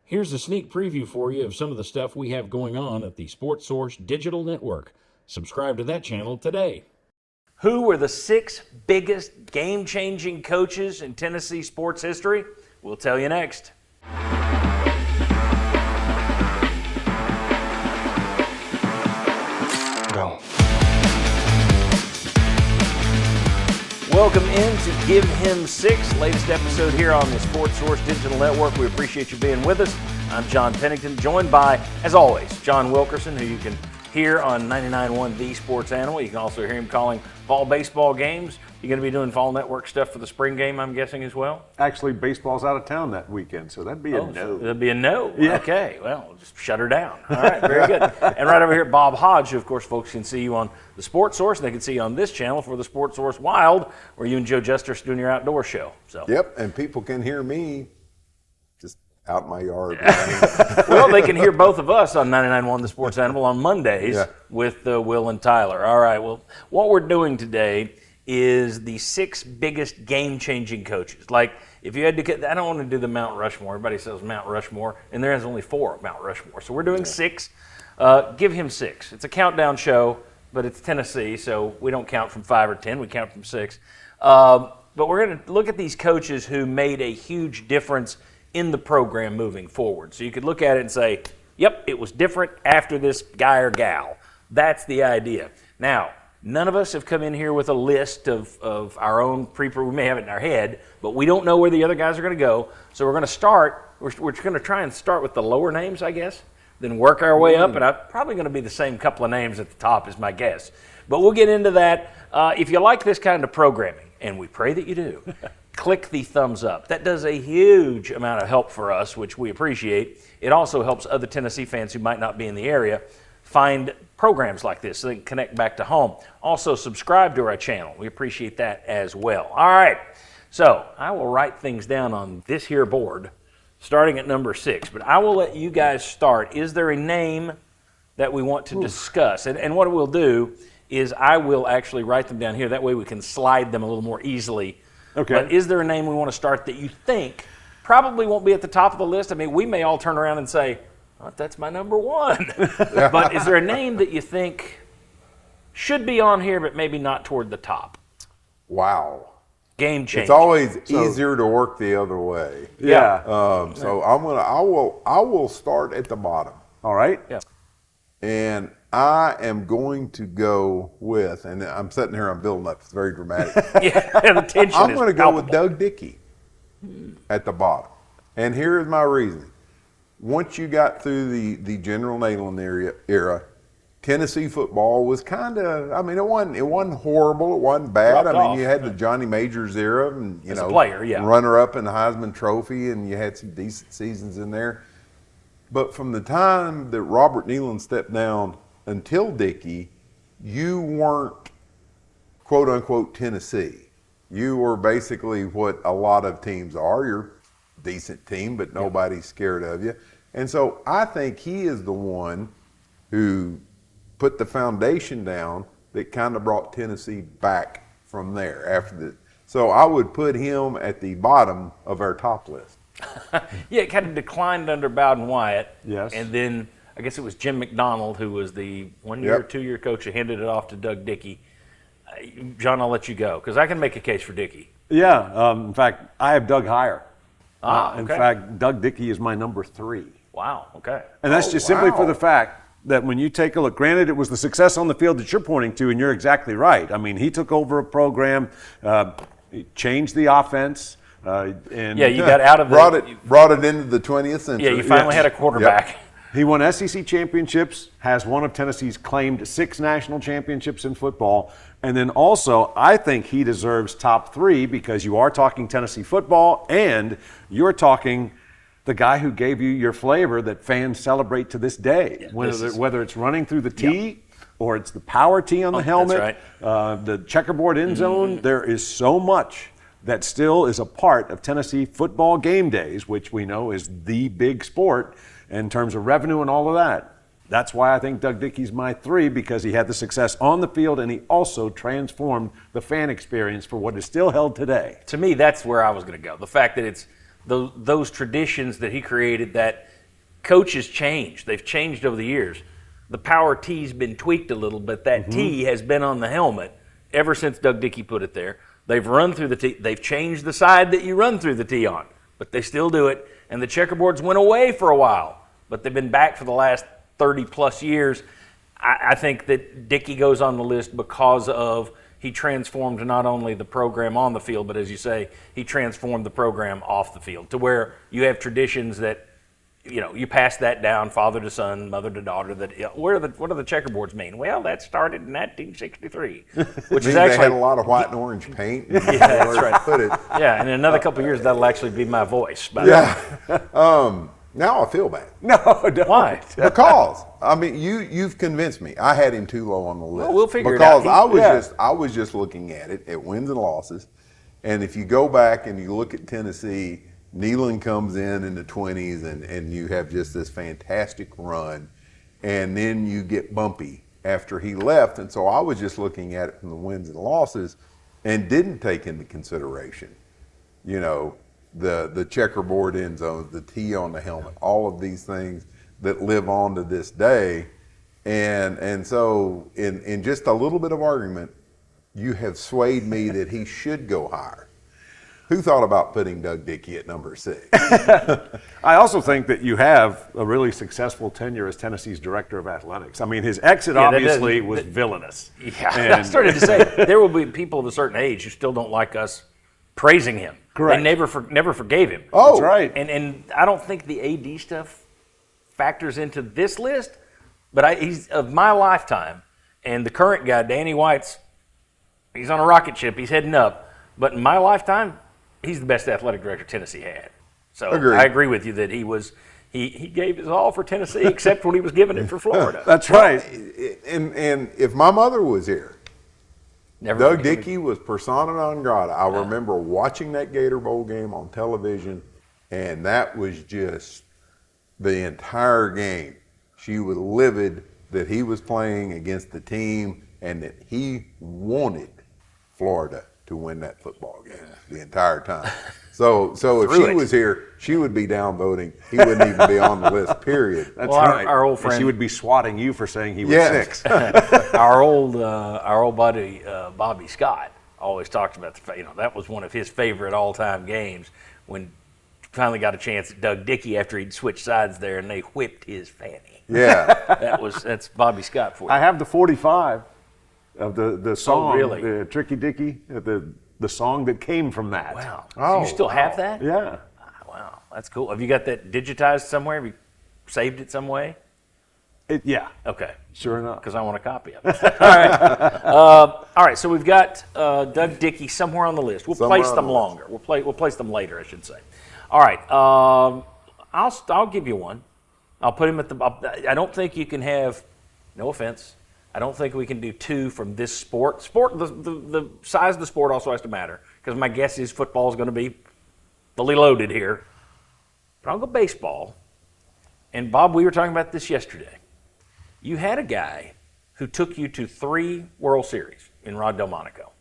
Here's a sneak preview for you of some of the stuff we have going on at the Sports Source Digital Network. Subscribe to that channel today. Who were the 6 biggest game-changing coaches in Tennessee sports history? We'll tell you next. Go. Welcome in to Give Him 6, latest episode here on the Sports Source Digital Network. We appreciate you being with us. I'm John Pennington, joined by, as always, John Wilkerson, who you can hear on 99.1 The Sports Animal. You can also hear him calling fall baseball games. You're going to be doing fall network stuff for the spring game, I'm guessing, as well? Actually, baseball's out of town that weekend, so that'd be a no. So that'd be a no? Yeah. Okay, well, just shut her down. All right, very good. And right over here, Bob Hodge, who, of course, folks can see you on the Sports Source, and they can see you on this channel for the Sports Source Wild, where you and Joe Juster doing your outdoor show. So. Yep, and people can hear me just out in my yard. Well, they can hear both of us on 99.1 The Sports Animal on Mondays with Will and Tyler. All right, well, what we're doing today is the 6 biggest game-changing coaches. Like, if you had to get, I don't want to do the Mount Rushmore. Everybody says Mount Rushmore, and there is only 4 Mount Rushmore. So we're doing 6. Give him 6. It's a countdown show, but it's Tennessee, so we don't count from 5 or 10. We count from 6. But we're going to look at these coaches who made a huge difference in the program moving forward. So you could look at it and say, yep, it was different after this guy or gal. That's the idea. Now, none of us have come in here with a list of our own we may have it in our head, but we don't know where the other guys are going to go. So we're going to start, we're going to try and start with the lower names, I guess, then work our way up, and I'm probably going to be the same couple of names at the top is my guess. But we'll get into that. If you like this kind of programming, and we pray that you do, click the thumbs up. That does a huge amount of help for us, which we appreciate. It also helps other Tennessee fans who might not be in the area find programs like this so they can connect back to home. Also, subscribe to our channel. We appreciate that as well. All right, so I will write things down on this here board starting at number 6, but I will let you guys start. Is there a name that we want to discuss? And what we'll do is I will actually write them down here. That way we can slide them a little more easily. Okay. But is there a name we want to start that you think probably won't be at the top of the list? I mean, we may all turn around and say, oh, that's my number 1. But is there a name that you think should be on here but maybe not toward the top? Wow. Game changer. It's always easier to work the other way. Yeah. So I will start at the bottom. All right. Yeah. And I am going to go with, and I'm sitting here, I'm building up, it's very dramatic. Yeah, the tension I'm is going to go with palpable. Doug Dickey at the bottom. And here is my reasoning. Once you got through the General Neyland era, Tennessee football was kind of, I mean, it wasn't horrible, it wasn't bad. Dropped I mean, off. you had the Johnny Majors era, and As a player, yeah. runner-up in the Heisman Trophy, and you had some decent seasons in there. But from the time that Robert Neyland stepped down until Dickey, you weren't quote-unquote Tennessee. You were basically what a lot of teams are. You're a decent team, but nobody's scared of you. And so I think he is the one who put the foundation down that kind of brought Tennessee back from there. So I would put him at the bottom of our top list. Yeah, it kind of declined under Bowden Wyatt. Yes. And then I guess it was Jim McDonald who was the 1-year or 2-year coach who handed it off to Doug Dickey. John, I'll let you go because I can make a case for Dickey. Yeah. In fact, I have Doug higher. Okay. In fact, Doug Dickey is my number 3. Wow, okay. And that's just simply for the fact that when you take a look, granted, it was the success on the field that you're pointing to, and you're exactly right. I mean, he took over a program, he changed the offense. And Yeah, you got out of brought it into the 20th century. Yeah, you finally had a quarterback. Yep. He won SEC championships, has one of Tennessee's claimed 6 national championships in football, and then also I think he deserves top 3 because you are talking Tennessee football and you're talking the guy who gave you your flavor that fans celebrate to this day, whether it's running through the tee or it's the power tee on the helmet, the checkerboard end zone. There is so much that still is a part of Tennessee football game days, which we know is the big sport in terms of revenue and all of that. That's why I think Doug Dickey's my 3, because he had the success on the field and he also transformed the fan experience for what is still held today. To me, that's where I was going to go. The fact that it's those traditions that he created that coaches change. They've changed over the years. The power T's been tweaked a little, but that T has been on the helmet ever since Doug Dickey put it there. They've run through the T. They've changed the side that you run through the T on, but they still do it. And the checkerboards went away for a while, but they've been back for the last 30-plus years. I think that Dickey goes on the list because of he transformed not only the program on the field, but as you say, he transformed the program off the field to where you have traditions that, you pass that down, father to son, mother to daughter. What do the checkerboards mean? Well, that started in 1963, which is actually they had a lot of white and orange paint. Yeah, that's right. Put it. Yeah, and in another couple of years, that'll actually be my voice. Now I feel bad. No, don't. Why? Because you've convinced me. I had him too low on the list. Well, we'll figure it out. Because I was just looking at wins and losses, and if you go back and you look at Tennessee, Neyland comes in the 20s, and you have just this fantastic run, and then you get bumpy after he left, and so I was just looking at it from the wins and losses, and didn't take into consideration, the checkerboard end zones, the T on the helmet, all of these things that live on to this day. And so in just a little bit of argument, you have swayed me that he should go higher. Who thought about putting Doug Dickey at number 6? I also think that you have a really successful tenure as Tennessee's director of athletics. I mean, his exit obviously was villainous. Yeah, I started to say there will be people of a certain age who still don't like us praising him. Correct. They never forgave him. Oh, that's right. And I don't think the AD stuff factors into this list, but he's of my lifetime, and the current guy, Danny White's, he's on a rocket ship. He's heading up. But in my lifetime, he's the best athletic director Tennessee had. So Agreed. I agree with you that he gave his all for Tennessee, except when he was giving it for Florida. That's right. And if my mother was here, Never Doug forgive Dickey was persona non grata. I remember watching that Gator Bowl game on television, and that was just the entire game. She was livid that he was playing against the team and that he wanted Florida to win that football game the entire time. So if she was here, she would be downvoting. He wouldn't even be on the list, period. That's Well, right. our old friend- And she would be swatting you for saying he was Yes. 6. our old buddy Bobby Scott always talks about that was one of his favorite all-time games when finally got a chance at Doug Dickey after he'd switched sides there and they whipped his fanny. Yeah. That's Bobby Scott for you. I have the 45 of the song, really? the Tricky Dicky, the song that came from that. Wow. Oh, You still have that? Yeah. Wow, that's cool. Have you got that digitized somewhere? Have you saved it some way? Yeah. Okay. Sure enough. Because I want a copy of it. All right. So we've got Doug Dickey somewhere on the list. We'll Somewhere place on them the longer. We'll place them later, I should say. All right. I'll give you one. I'll put him at the. I don't think you can have. No offense. I don't think we can do 2 from this sport. The size of the sport also has to matter because my guess is football is going to be fully loaded here. But I'll go baseball. And Bob, we were talking about this yesterday. You had a guy who took you to 3 World Series in Rod Delmonico.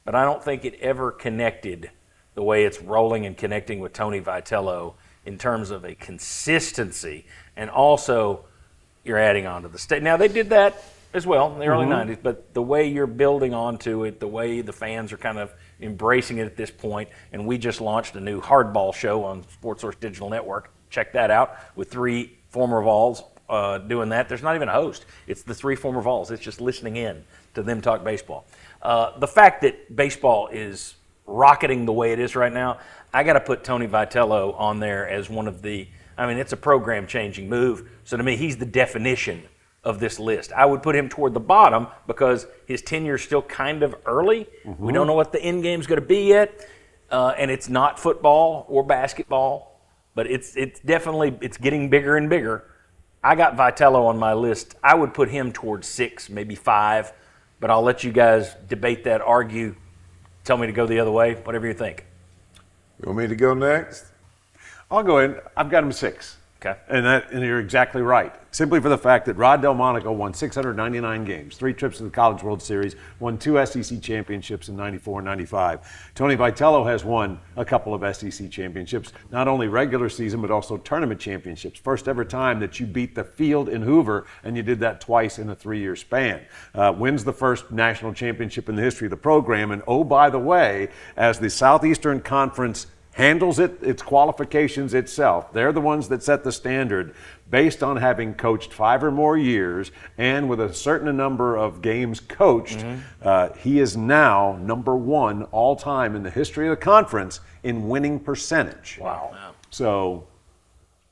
But I don't think it ever connected the way it's rolling and connecting with Tony Vitello in terms of a consistency. And also, you're adding on to the state. Now, they did that as well in the early 90s, but the way you're building onto it, the way the fans are kind of embracing it at this point, and we just launched a new hardball show on Sports Source Digital Network. Check that out with 3 former Vols doing that. There's not even a host. It's the 3 former Vols. It's just listening in to them talk baseball. The fact that baseball is rocketing the way it is right now, I got to put Tony Vitello on there as one of the, it's a program-changing move. So to me, he's the definition of this list. I would put him toward the bottom because his tenure is still kind of early. Mm-hmm. We don't know what the end game is going to be yet, and it's not football or basketball, but it's definitely getting bigger and bigger. I got Vitello on my list. I would put him towards 6, maybe 5, but I'll let you guys debate that, argue, tell me to go the other way, whatever you think. You want me to go next? I'll go in. I've got him 6. Okay. And you're exactly right. Simply for the fact that Rod Delmonico won 699 games, 3 trips to the College World Series, won 2 SEC championships in 94 and 95. Tony Vitello has won a couple of SEC championships, not only regular season, but also tournament championships. First ever time that you beat the field in Hoover, and you did that twice in a 3-year span. Wins the first national championship in the history of the program. And oh, by the way, as the Southeastern Conference handles its qualifications itself. They're the ones that set the standard based on having coached 5 or more years and with a certain number of games coached. He is now number 1 all time in the history of the conference in winning percentage. Wow. So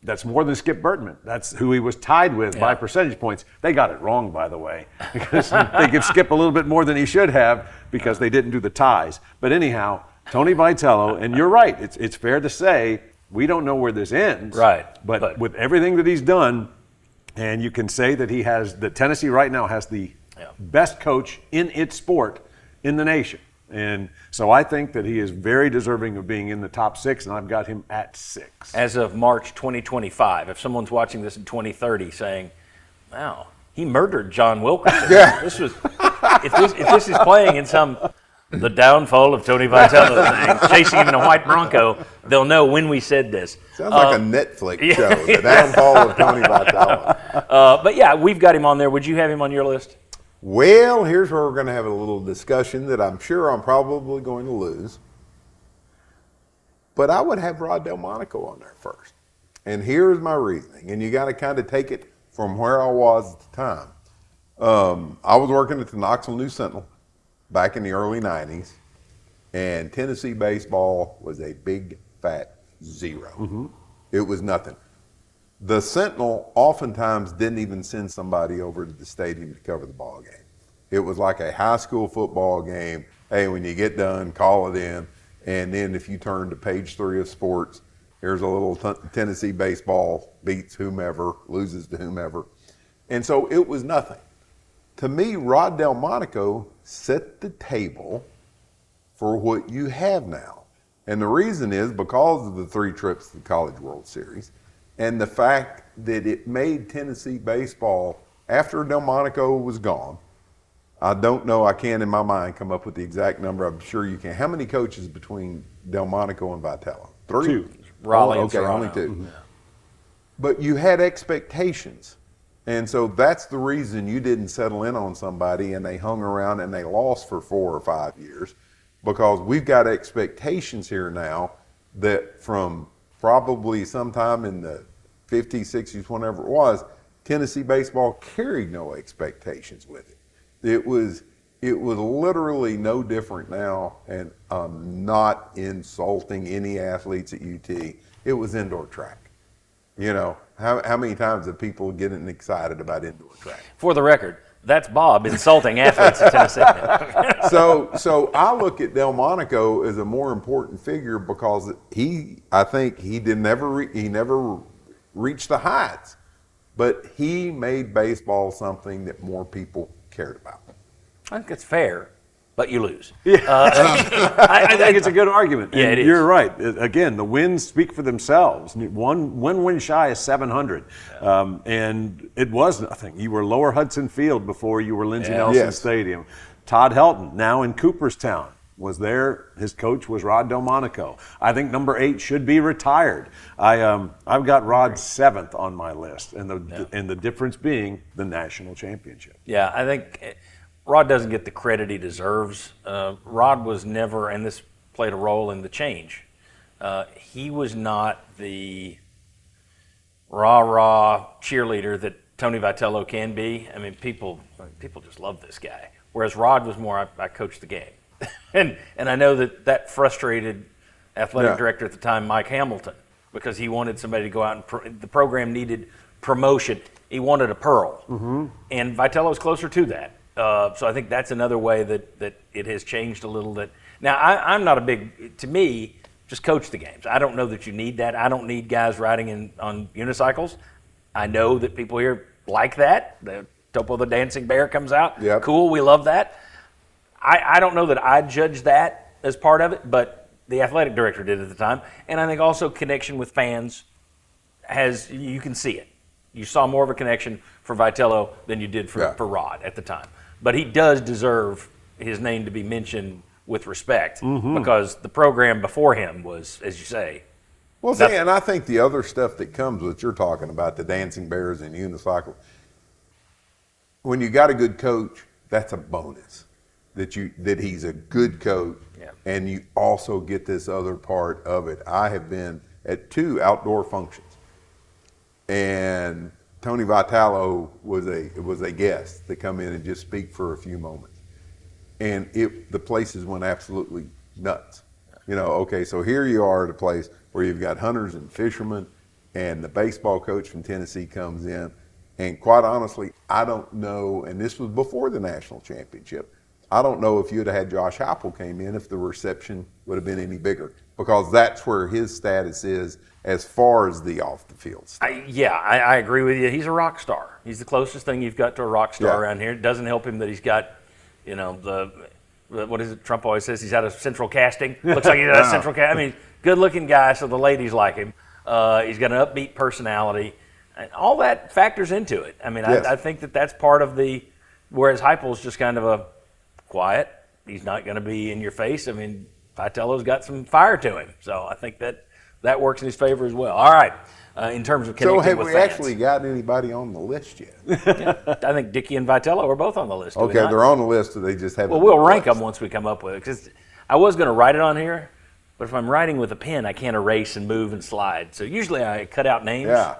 that's more than Skip Bertman. That's who he was tied with by percentage points. They got it wrong, by the way, because they give Skip a little bit more than he should have because they didn't do the ties. But anyhow, Tony Vitello, and you're right, it's fair to say we don't know where this ends. Right. But with everything that he's done, and you can say that Tennessee right now has the best coach in its sport in the nation. And so I think that he is very deserving of being in the top 6, and I've got him at 6. As of March 2025, if someone's watching this in 2030 saying, wow, he murdered John Wilkerson. Yeah. If this is playing in the downfall of Tony Vitello thing, chasing him in a white Bronco, they'll know when we said this. Sounds like a Netflix show, The Downfall of Tony Vitello. But yeah, we've got him on there. Would you have him on your list? Well, here's where we're going to have a little discussion that I'm sure I'm probably going to lose. But I would have Rod Delmonico on there first. And here's my reasoning. And you got to kind of take it from where I was at the time. I was working at the Knoxville News Sentinel back in the early 90s, and Tennessee baseball was a big, fat 0. It was nothing. The Sentinel oftentimes didn't even send somebody over to the stadium to cover the ball game. It was like a high school football game. Hey, when you get done, call it in. And then if you turn to page 3 of sports, here's a little Tennessee baseball beats whomever, loses to whomever. And so it was nothing. To me, Rod Delmonico set the table for what you have now. And the reason is because of the 3 trips to the College World Series and the fact that it made Tennessee baseball, after Delmonico was gone, I don't know, I can't in my mind come up with the exact number, I'm sure you can. How many coaches between Delmonico and Vitello? 3? 2. Raleigh and Okay, Toronto. only 2. But you had expectations. And so that's the reason you didn't settle in on somebody and they hung around and they lost for 4 or 5 years, because we've got expectations here now that from probably sometime in the 50s, 60s, whenever it was, Tennessee baseball carried no expectations with it. It was literally no different now, and I'm not insulting any athletes at UT. It was indoor track. You know, how many times have people getting excited about indoor track? For the record, that's Bob insulting athletes at Tennessee. So I look at Delmonico as a more important figure because I think he never reached the heights, but he made baseball something that more people cared about. I think it's fair, but you lose. I think it's a good argument. Yeah, And it is. You're right. Again, the wins speak for themselves. One win shy is 700. And it was nothing. You were Lower Hudson Field before you were Lindsey Nelson Yes. Stadium. Todd Helton, now in Cooperstown, was there. His coach was Rod Delmonico. I think number 8 should be retired. I've got Rod 7th on my list, and the difference being the national championship. Yeah, I think Rod doesn't get the credit he deserves. Rod was never, and this played a role in the change, he was not the rah-rah cheerleader that Tony Vitello can be. I mean, people just love this guy. Whereas Rod was more, I coached the game. and I know that frustrated athletic director at the time, Mike Hamilton, because he wanted somebody to go out and the program needed promotion. He wanted a pearl. And Vitello's closer to that. So I think that's another way that it has changed a little. Now, I'm not a big, to me, just coach the games. I don't know that you need that. I don't need guys riding on unicycles. I know that people here like that. The Topo the Dancing Bear comes out. Yep. Cool, we love that. I don't know that I judge that as part of it, but the athletic director did at the time. And I think also connection with fans. you can see it. You saw more of a connection for Vitello than you did for Rod at the time. But he does deserve his name to be mentioned with respect because the program before him was, as you say. Well, see, and I think the other stuff that comes with you're talking about, the dancing bears and unicycle, when you got a good coach, that's a bonus that he's a good coach, and you also get this other part of it. I have been at 2 outdoor functions, and Tony Vitello was a guest to come in and just speak for a few moments, and the places went absolutely nuts. Okay, so here you are at a place where you've got hunters and fishermen, and the baseball coach from Tennessee comes in, and quite honestly, I don't know, and this was before the national championship, I don't know if you'd have had Josh Heupel came in if the reception would have been any bigger, because that's where his status is as far as the off the field stuff. I agree with you. He's a rock star. He's the closest thing you've got to a rock star around here. It doesn't help him that he's got, what is it Trump always says? He's out of central casting. Looks like he's out of central casting. I mean, good-looking guy, so the ladies like him. He's got an upbeat personality. And all that factors into it. I mean, I think that's part of whereas Heupel's just kind of a quiet. He's not going to be in your face. I mean, Vitello's got some fire to him. So I think that works in his favor as well. All right. In terms of connecting with fans. So have we actually got anybody on the list yet? I think Dickey and Vitello are both on the list. Okay, they're on the list, so they just haven't. Well, we'll rank them once we come up with it. Because I was going to write it on here, but if I'm writing with a pen, I can't erase and move and slide. So usually I cut out names. Yeah.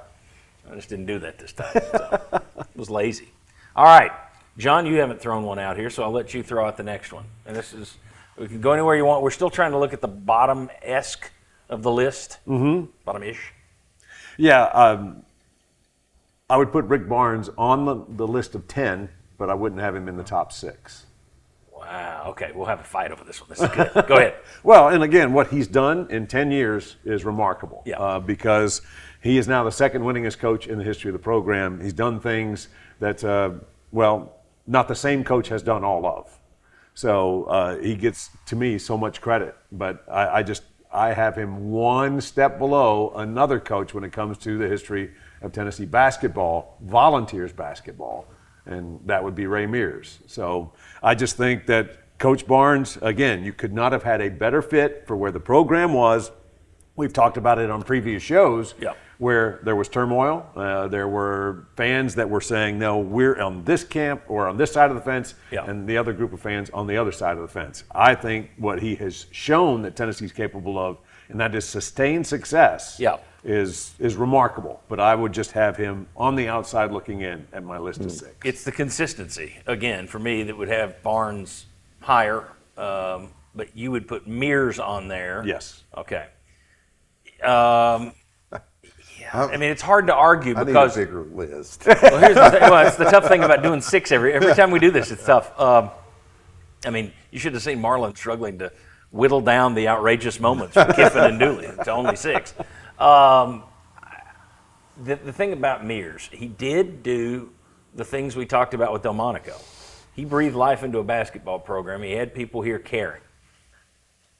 I just didn't do that this time. So it was lazy. All right. John, you haven't thrown one out here, so I'll let you throw out the next one. And we can go anywhere you want. We're still trying to look at the bottom-esque of the list. Mm-hmm. Bottom-ish. Yeah, I would put Rick Barnes on the list of 10, but I wouldn't have him in the top 6. Wow. Okay, we'll have a fight over this one. This is good. Go ahead. Well, and again, what he's done in 10 years is remarkable. Yeah. Because he is now the second winningest coach in the history of the program. He's done things that, not the same coach has done all of. So he gets, to me, so much credit. But I have him one step below another coach when it comes to the history of Tennessee basketball, Volunteers basketball, and that would be Ray Mears. So I just think that Coach Barnes, again, you could not have had a better fit for where the program was. We've talked about it on previous shows where there was turmoil. There were fans that were saying, no, we're on this camp or on this side of the fence, and the other group of fans on the other side of the fence. I think what he has shown that Tennessee's capable of, and that is sustained success, is remarkable. But I would just have him on the outside looking in at my list of 6. It's the consistency, again, for me, that would have Barnes higher, but you would put Mears on there. Yes. Okay. I mean, it's hard to argue because I need a bigger list. Well, here's the thing. Well, it's the tough thing about doing 6 every time we do this. It's tough. I mean, you should have seen Marlon struggling to whittle down the outrageous moments from Kiffin and Dooley to only 6. The thing about Mears, he did do the things we talked about with Delmonico. He breathed life into a basketball program. He had people here caring.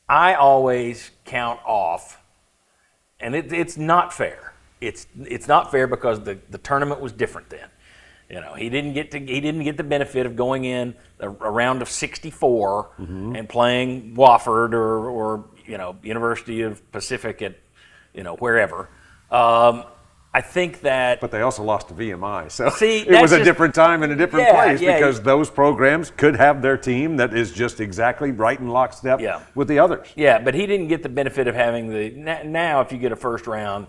I always count off, and it's not fair. It's not fair because the tournament was different then. He didn't get the benefit of going in a round of 64 and playing Wofford or University of Pacific at wherever. I think that. But they also lost to VMI, so see, it was a different time and a different place because those programs could have their team that is just exactly right in lockstep with the others. Yeah, but he didn't get the benefit of having now if you get a first round,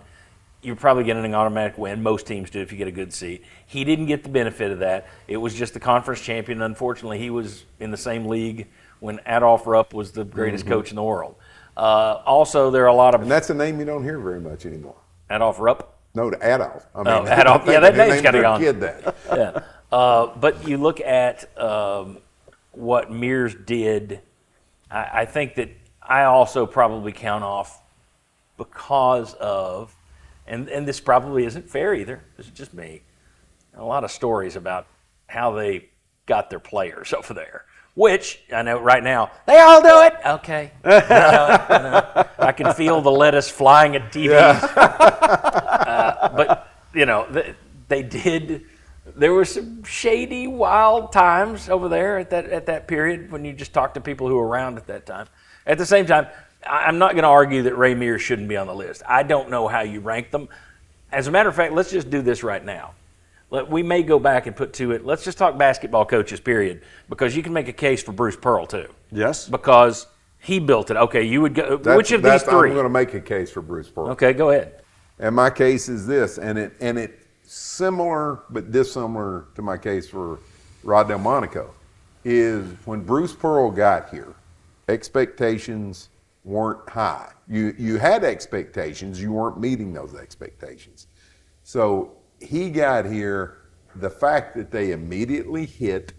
you're probably getting an automatic win. Most teams do if you get a good seed. He didn't get the benefit of that. It was just the conference champion. Unfortunately, he was in the same league when Adolph Rupp was the greatest coach in the world. Also, there are a lot of... And that's a name you don't hear very much anymore. Adolph Rupp? No, to Adolph. I mean, Adolph. Yeah, that name's kind of gone. Kid that. Yeah. But you look at what Mears did, I think that I also probably count off because of, and this probably isn't fair either, this is just me, a lot of stories about how they got their players over there. Which, I know right now, they all do it. Okay. I can feel the lettuce flying at TVs. But they did. There were some shady, wild times over there at that period when you just talk to people who were around at that time. At the same time, I'm not going to argue that Ray Mears shouldn't be on the list. I don't know how you rank them. As a matter of fact, let's just do this right now. We may go back and put to it. Let's just talk basketball coaches, period, because you can make a case for Bruce Pearl too. Yes. Because he built it. Okay, you would go. Which of these three? I'm going to make a case for Bruce Pearl. Okay, go ahead. And my case is this, and it's similar but dissimilar to my case for Rod Delmonico, is when Bruce Pearl got here, expectations weren't high. You had expectations, you weren't meeting those expectations. So he got here, the fact that they immediately hit,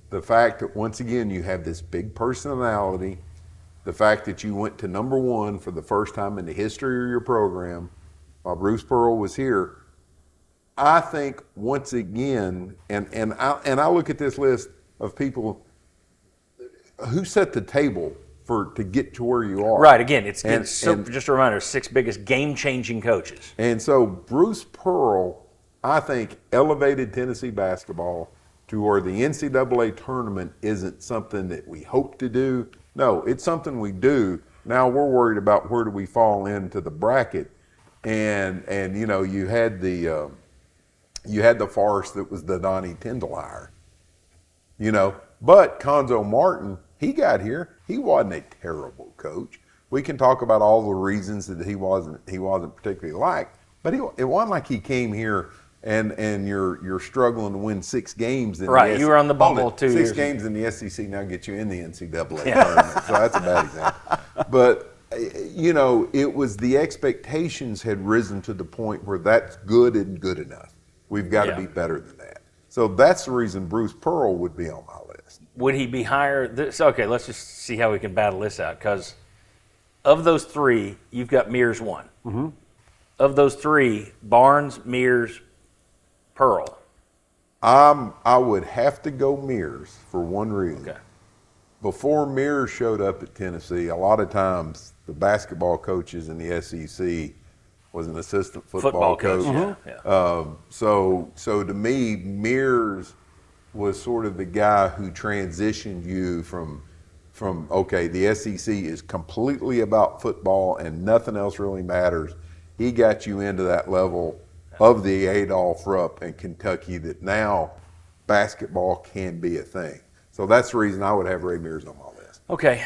the fact that once again you have this big personality, the fact that you went to number one for the first time in the history of your program while Bruce Pearl was here, I think once again, and I look at this list of people who set the table to get to where you are. Right. Again, it's just a reminder: 6 biggest game-changing coaches. And so Bruce Pearl, I think, elevated Tennessee basketball to where the NCAA tournament isn't something that we hope to do. No, it's something we do. Now we're worried about where do we fall into the bracket, and you had the farce that was the Donnie Tyndall hire. But Conzo Martin, he got here. He wasn't a terrible coach. We can talk about all the reasons that he wasn't particularly liked, but it wasn't like he came here and you're struggling to win 6 games. Right, you were on the bubble 2 years. 6 games in the SEC now get you in the NCAA tournament, so that's a bad example. But it was the expectations had risen to the point where that's good and good enough. We've got to be better than that. So that's the reason Bruce Pearl would be on my list. Would he be higher? Okay, let's just see how we can battle this out. Because of those 3, you've got Mears 1. Mm-hmm. Of those 3, Barnes, Mears, Pearl. I would have to go Mears for one reason. Okay. Before Mears showed up at Tennessee, a lot of times the basketball coaches in the SEC was an assistant football coach. Mm-hmm. Yeah. So to me, Mears was sort of the guy who transitioned you from okay, the SEC is completely about football and nothing else really matters. He got you into that level of the Adolph Rupp in Kentucky that now basketball can be a thing. So that's the reason I would have Ray Mears on my list. Okay,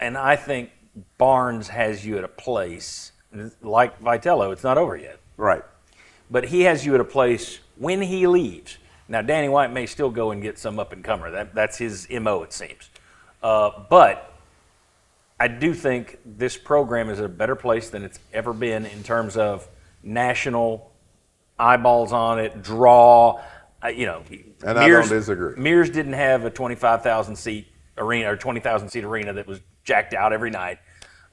and I think Barnes has you at a place, like Vitello, it's not over yet. Right. But he has you at a place when he leaves. Now, Danny White may still go and get some up-and-comer. That's his MO, it seems. But I do think this program is a better place than it's ever been in terms of national eyeballs on it, draw. And I don't disagree. Mears didn't have a 25,000-seat arena or 20,000-seat arena that was jacked out every night.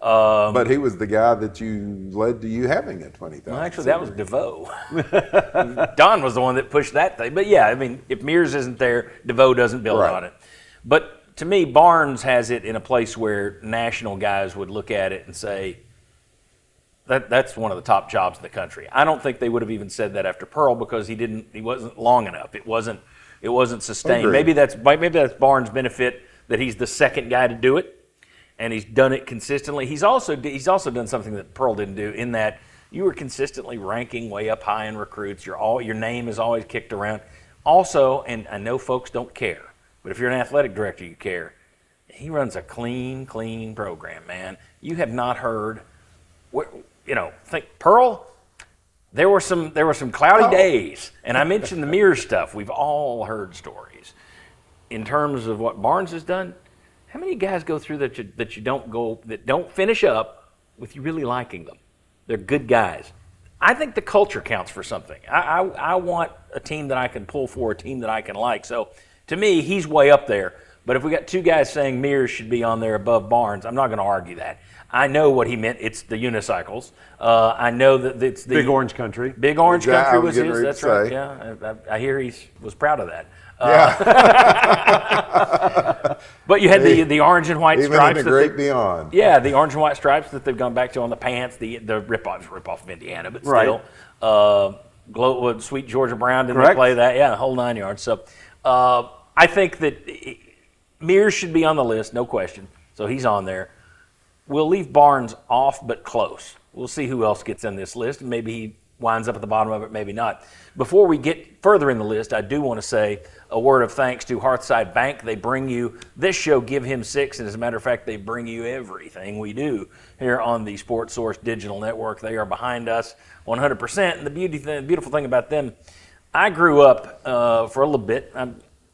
But he was the guy that led to you having a 20,000. Well, actually, that was DeVoe. Don was the one that pushed that thing. But yeah, I mean, if Mears isn't there, DeVoe doesn't build on it. But to me, Barnes has it in a place where national guys would look at it and say, that's one of the top jobs in the country. I don't think they would have even said that after Pearl because he wasn't long enough. It wasn't sustained. Agreed. Maybe that's Barnes' benefit that he's the second guy to do it. And he's done it consistently. He's also done something that Pearl didn't do in that you were consistently ranking way up high in recruits. Your name is always kicked around. Also, and I know folks don't care, but if you're an athletic director, you care. He runs a clean program, man. You have not heard, think Pearl. There were some cloudy days, and I mentioned the Mears stuff. We've all heard stories. In terms of what Barnes has done, how many guys go through that don't finish up with you really liking them? They're good guys. I think the culture counts for something. I want a team that I can pull for, a team that I can like. So to me, he's way up there. But if we got 2 guys saying Mears should be on there above Barnes, I'm not going to argue that. I know what he meant. It's the unicycles. I know that it's the Big Orange Country. Big Orange Country was his. ready to That's right. say. Yeah, I hear he was proud of that. But you had the orange and white Even stripes. in the great beyond. Yeah, the orange and white stripes that they've gone back to on the pants, the rip-off of Indiana, but Right. still. Sweet Georgia Brown, didn't they Correct. play that? Yeah, the whole 9 yards. So I think that Mears should be on the list, no question. So he's on there. We'll leave Barnes off, but close. We'll see who else gets in this list, and maybe he winds up at the bottom of it, maybe not. Before we get further in the list, I do want to say a word of thanks to Hearthside Bank. They bring you this show, Give Him Six, and as a matter of fact, they bring you everything we do here on the Sports Source Digital Network. They are behind us 100%, and the beautiful thing about them, I grew up for a little bit.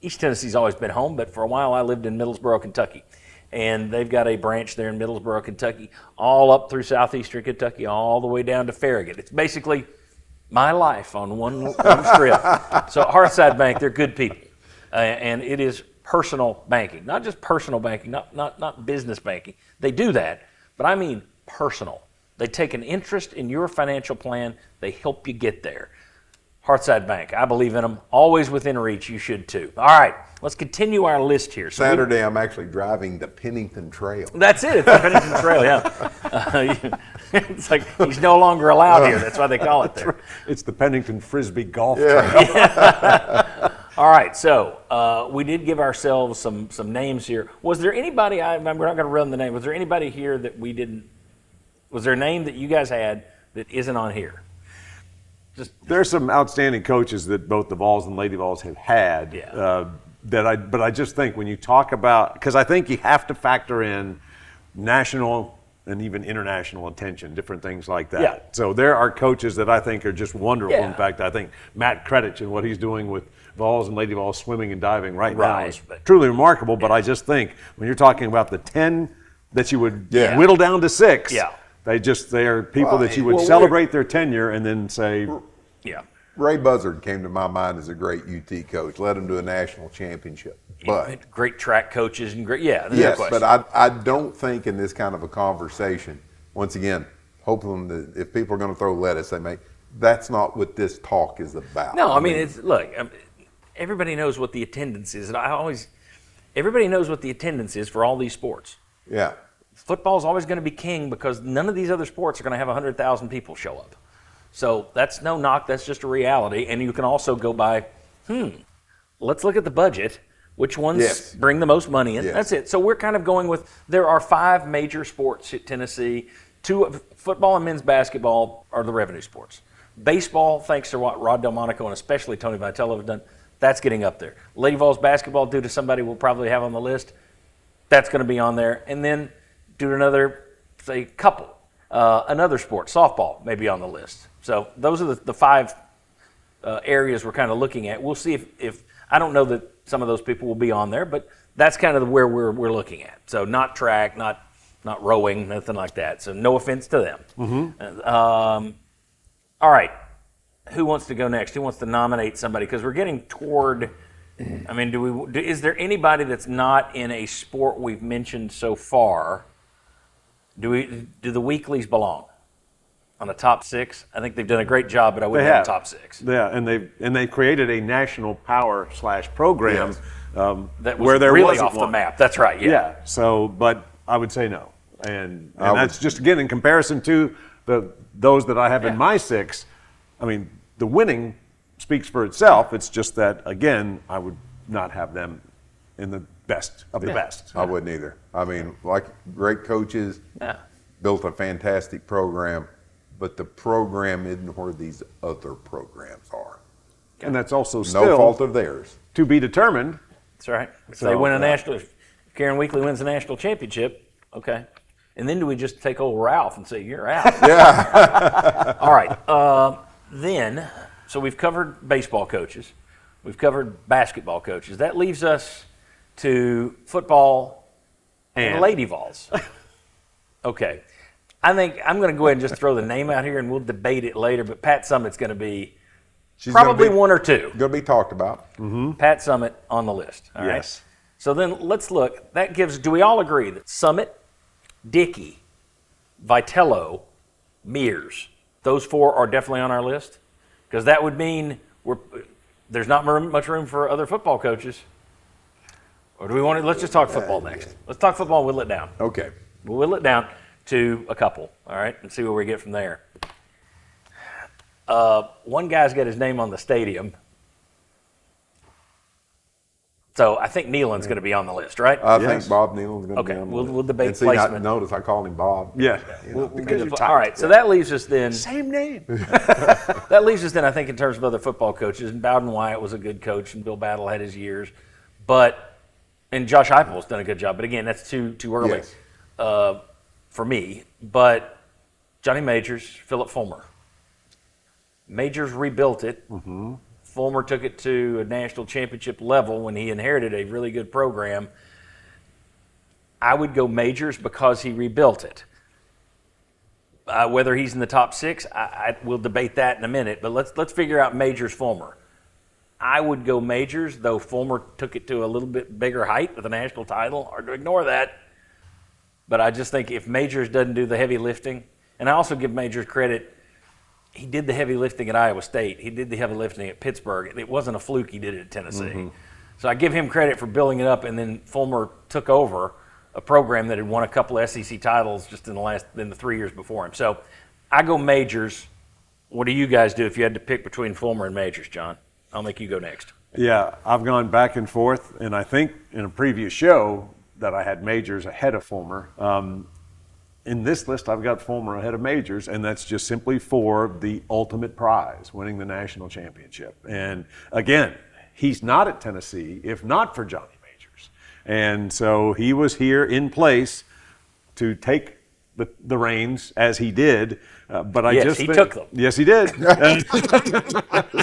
East Tennessee's always been home, but for a while I lived in Middlesboro, Kentucky. And they've got a branch there in Middlesboro, Kentucky, all up through southeastern Kentucky, all the way down to Farragut. It's basically my life on one strip. So Hearthside Bank, they're good people. And it is personal banking. Not just personal banking, not business banking. They do that, but I mean personal. They take an interest in your financial plan. They help you get there. Hearthside Bank, I believe in them. Always within reach. You should too. All right, let's continue our list here. So Saturday, I'm actually driving the Pennington Trail. that's it. It's the Pennington Trail, yeah. It's like he's no longer allowed here. That's why they call it there. It's the Pennington Frisbee Golf Trail. All right, so we did give ourselves some names here. Was there anybody, we're not going to run the name, was there anybody here that we didn't, was there a name that you guys had that isn't on here? There's some outstanding coaches that both the Vols and Lady Vols have had. Yeah. But I just think when you talk about, because I think you have to factor in national and even international attention, different things like that. Yeah. So there are coaches that I think are just wonderful. Yeah. In fact, I think Matt Kretich and what he's doing with Vols and Lady Vols swimming and diving right now Right. is truly remarkable. But I just think when you're talking about the 10 that you would Yeah. whittle down to 6, Yeah. they are people that you would Well, celebrate their tenure and then say, Yeah. Ray Buzzard came to my mind as a great UT coach, led them to a national championship. But Great track coaches and great, there's no yes, question. but I don't think in this kind of a conversation, once again, hoping that if people are going to throw lettuce, they may. That's not what this talk is about. No, I mean, everybody knows what the attendance is. And everybody knows what the attendance is for all these sports. Yeah. Football's always going to be king because none of these other sports are going to have 100,000 people show up. So that's no knock, that's just a reality. And you can also go by, let's look at the budget. Which ones Yes. bring the most money in? Yes. That's it. So we're kind of going with, there are 5 major sports at Tennessee. 2, football and men's basketball are the revenue sports. Baseball, thanks to what Rod Delmonico and especially Tony Vitello have done, that's getting up there. Lady Vols basketball, due to somebody we'll probably have on the list, that's going to be on there. And then due to another, say, couple, another sport, softball, may be on the list. So those are the 5 areas we're kind of looking at. We'll see if I don't know that some of those people will be on there, but that's kind of where we're looking at. So not track, not rowing, nothing like that. So no offense to them. Mm-hmm. All right. Who wants to go next? Who wants to nominate somebody? Because we're getting toward. I mean, is there anybody that's not in a sport we've mentioned so far? Do the weeklies belong on the top 6? I think they've done a great job, but I wouldn't have top 6. Yeah, and they've created a national power / program That was where there really wasn't off the one. map. That's right. Yeah. Yeah. So, but I would say no, and I would- that's just again in comparison to those that I have in my 6. I mean, the winning speaks for itself. It's just that again, I would not have them in the best of the best. I wouldn't either. I mean, like great coaches, built a fantastic program, but the program isn't where these other programs are. And that's also No still fault of theirs. to be determined. That's right. If So, they win a national, if Karen Weekly wins a national championship, okay. And then do we just take old Ralph and say, you're out? Yeah. All right. Then, so we've covered baseball coaches. We've covered basketball coaches. That leaves us to football and Lady Vols. Okay. I think I'm going to go ahead and just throw the name out here and we'll debate it later, but Pat Summitt's going to be She's gonna probably be- 1 or 2. Going to be talked about. Pat Summitt on the list. All right. Yes. So then let's look. That gives, do we all agree that Summitt, Dickey, Vitello, Mears, those 4 are definitely on our list? Because that would mean there's not much room for other football coaches. Or do we want to? Let's just talk football next. Let's talk football and whittle it down. Okay. We'll whittle it down to a couple, all right, and see where we get from there. One guy's got his name on the stadium. So I think Neyland's going to be on the list, right? I think Bob Neyland's going to be Okay, on the we'll list. debate and see, placement. Notice I called him Bob. Yeah. Because you're all right, so that leaves us then. Same name. That leaves us then, I think, in terms of other football coaches. And Bowden Wyatt was a good coach, and Bill Battle had his years. And Josh Heupel's done a good job. But again, that's too early Yes. for me. But Johnny Majors, Philip Fulmer. Majors rebuilt it. Mm-hmm. Fulmer took it to a national championship level when he inherited a really good program. I would go Majors because he rebuilt it. Whether he's in the top 6, I will debate that in a minute. But let's figure out Majors Fulmer. I would go Majors, though Fulmer took it to a little bit bigger height with a national title. Hard to ignore that. But I just think if Majors doesn't do the heavy lifting, and I also give Majors credit, he did the heavy lifting at Iowa State. He did the heavy lifting at Pittsburgh. It wasn't a fluke he did it at Tennessee. Mm-hmm. So I give him credit for building it up, and then Fulmer took over a program that had won a couple of SEC titles just in the 3 years before him. So I go Majors. What do you guys do if you had to pick between Fulmer and Majors, John? I'll make you go next. Yeah, I've gone back and forth, and I think in a previous show that I had Majors ahead of Fulmer. In this list, I've got Fulmer ahead of Majors, and that's just simply for the ultimate prize, winning the national championship. And again, he's not at Tennessee if not for Johnny Majors. And so he was here in place to take the reins as he did. But I just think, took them. Yes, he did.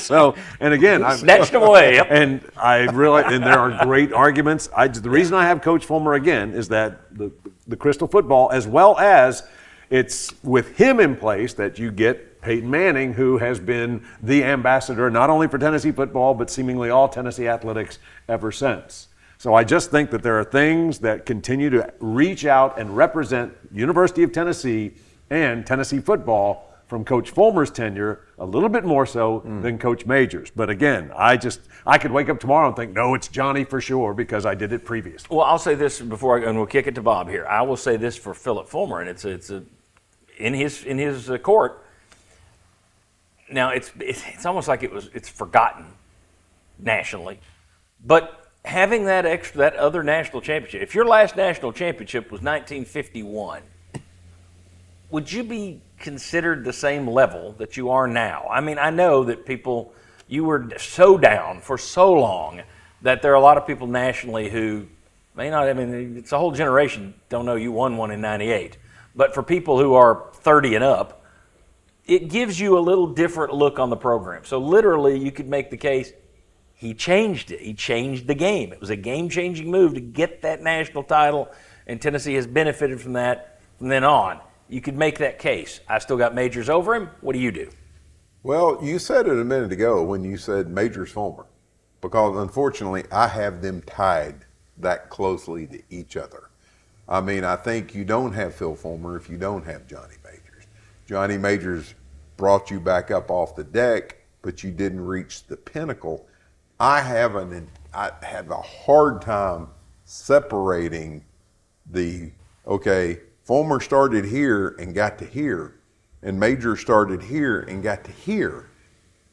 So, and again, I snatched them away. Yep. And I realize, and there are great arguments. The reason I have Coach Fulmer again is that the crystal football, as well as it's with him in place that you get Peyton Manning, who has been the ambassador not only for Tennessee football but seemingly all Tennessee athletics ever since. So I just think that there are things that continue to reach out and represent University of Tennessee and Tennessee football from Coach Fulmer's tenure, a little bit more so than Coach Majors. But again, I could wake up tomorrow and think, no, it's Johnny for sure because I did it previously. Well, I'll say this before, and we'll kick it to Bob here. I will say this for Philip Fulmer, and it's in his court. Now it's almost like it's forgotten nationally, but having that other national championship. If your last national championship was 1951. Would you be considered the same level that you are now? I mean, I know that you were so down for so long that there are a lot of people nationally who may not, I mean, it's a whole generation don't know you won one in 98. But for people who are 30 and up, it gives you a little different look on the program. So literally you could make the case, he changed it. He changed the game. It was a game-changing move to get that national title, and Tennessee has benefited from that from then on. You could make that case. I still got Majors over him. What do you do? Well, you said it a minute ago when you said Majors Fulmer, because unfortunately I have them tied that closely to each other. I mean, I think you don't have Phil Fulmer if you don't have Johnny Majors. Johnny Majors brought you back up off the deck, but you didn't reach the pinnacle. I have a hard time separating Fulmer started here and got to here, and Major started here and got to here.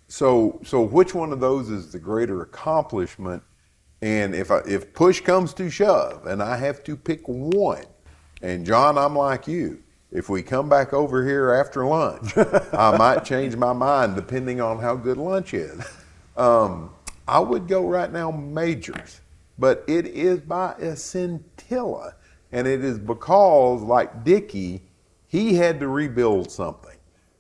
So which one of those is the greater accomplishment? And if push comes to shove, and I have to pick one, and John, I'm like you. If we come back over here after lunch, I might change my mind depending on how good lunch is. I would go right now Majors, but it is by a scintilla. And it is because, like Dickey, he had to rebuild something.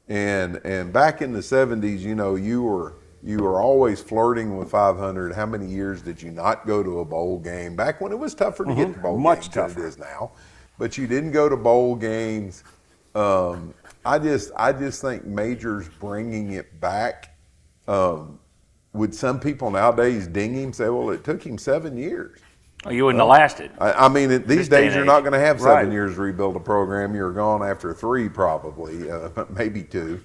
And back in the 70s, you were always flirting with 500. How many years did you not go to a bowl game? Back when it was tougher to get to bowl games than it is now. But you didn't go to bowl games. I just think Majors bringing it back. Would some people nowadays ding him, say, well, it took him 7 years. Oh, you wouldn't have lasted. I mean, these days you're not going to have 7 years to rebuild a program. You're gone after 3 probably, maybe 2.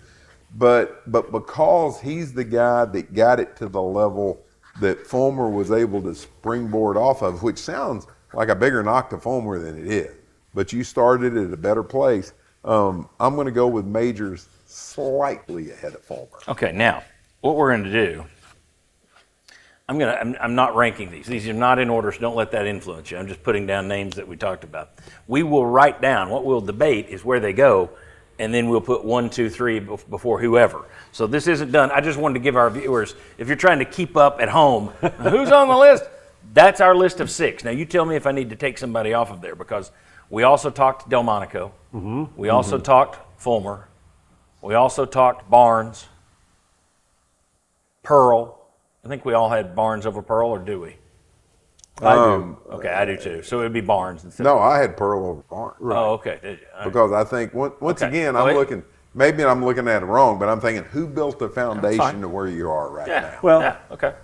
But because he's the guy that got it to the level that Fulmer was able to springboard off of, which sounds like a bigger knock to Fulmer than it is. But you started at a better place. I'm going to go with Majors slightly ahead of Fulmer. Okay, now what we're going to do. I'm not ranking these. These are not in order, so don't let that influence you. I'm just putting down names that we talked about. We will write down. What we'll debate is where they go, and then we'll put 1, 2, 3 before whoever. So this isn't done. I just wanted to give our viewers, if you're trying to keep up at home, who's on the list? That's our list of 6. Now you tell me if I need to take somebody off of there, because we also talked Delmonico. We also talked Fulmer. We also talked Barnes, Pearl. I think we all had Barnes over Pearl, or do we? I do. Okay, I do too. So it would be Barnes instead. No, I had Pearl over Barnes. Oh, okay. Did you? Because I think, once again, I'm looking at it wrong, but I'm thinking, who built the foundation to where you are right now? Well, okay.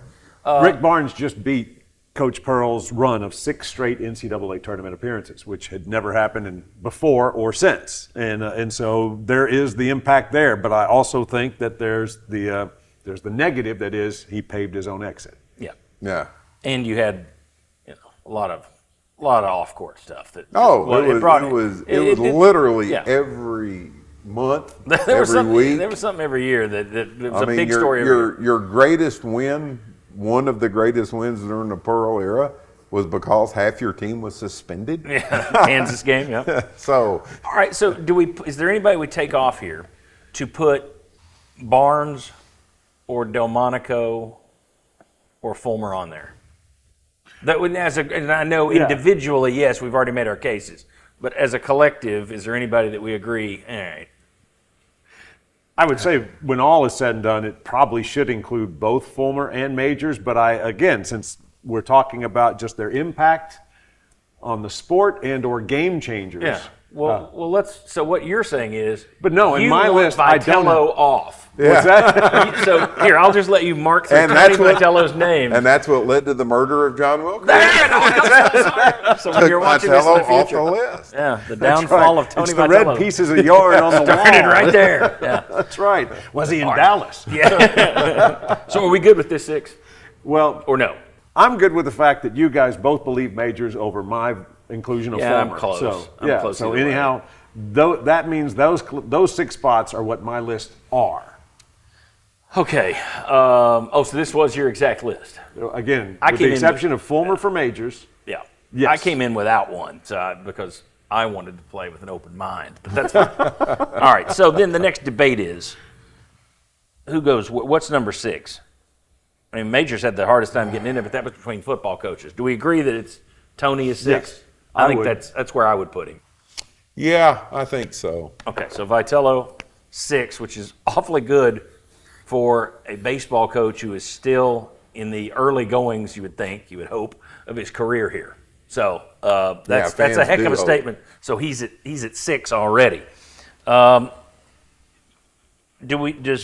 Rick Barnes just beat Coach Pearl's run of 6 straight NCAA tournament appearances, which had never happened before or since. And so there is the impact there, but I also think that there's the negative, that is, he paved his own exit. Yeah. Yeah. And you had, a lot of off-court stuff. That It was literally every month, every week. There was something every year that was a big your, story. Your greatest win, one of the greatest wins during the Pearl era, was because half your team was suspended. Yeah, Kansas game. Yeah. So, all right. So is there anybody we take off here to put Barnes or Delmonico or Fulmer on there? That would, and I know individually, yes, we've already made our cases, but as a collective, is there anybody that we agree? All right. I would say when all is said and done, it probably should include both Fulmer and Majors, but since we're talking about just their impact on the sport and or game changers. Yeah. Well, let's. So what you're saying is, but no, in my list, Vitello I don't off. yeah. What's that? So here, I'll just let you mark through Vitello's name. And that's what led to the murder of John Wilkes. So when you're watching this in the off future, the list. yeah, the downfall of Tony it's Vitello. the red pieces of yarn on the wall. Started right there. Yeah, That's right. Was he in Dallas? yeah. So are we good with this 6? Well, Or no? I'm good with the fact that you guys both believe Majors over my inclusion of Fulmer. I'm close. So, I'm close so either way. anyhow, that means those 6 spots are what my list are. Okay. So this was your exact list. Again, I with came the in exception of Fulmer for Majors. Yeah. Yes. I came in without one because I wanted to play with an open mind. But that's fine. All right. So then the next debate is who goes, what's number 6? I mean, Majors had the hardest time getting in there, but that was between football coaches. Do we agree that it's Tony is 6? Yes, I think would. that's where I would put him. Yeah, I think so. Okay, so Vitello 6, which is awfully good for a baseball coach who is still in the early goings, you would hope, of his career here. So that's a heck of a statement. So he's at 6 already. Does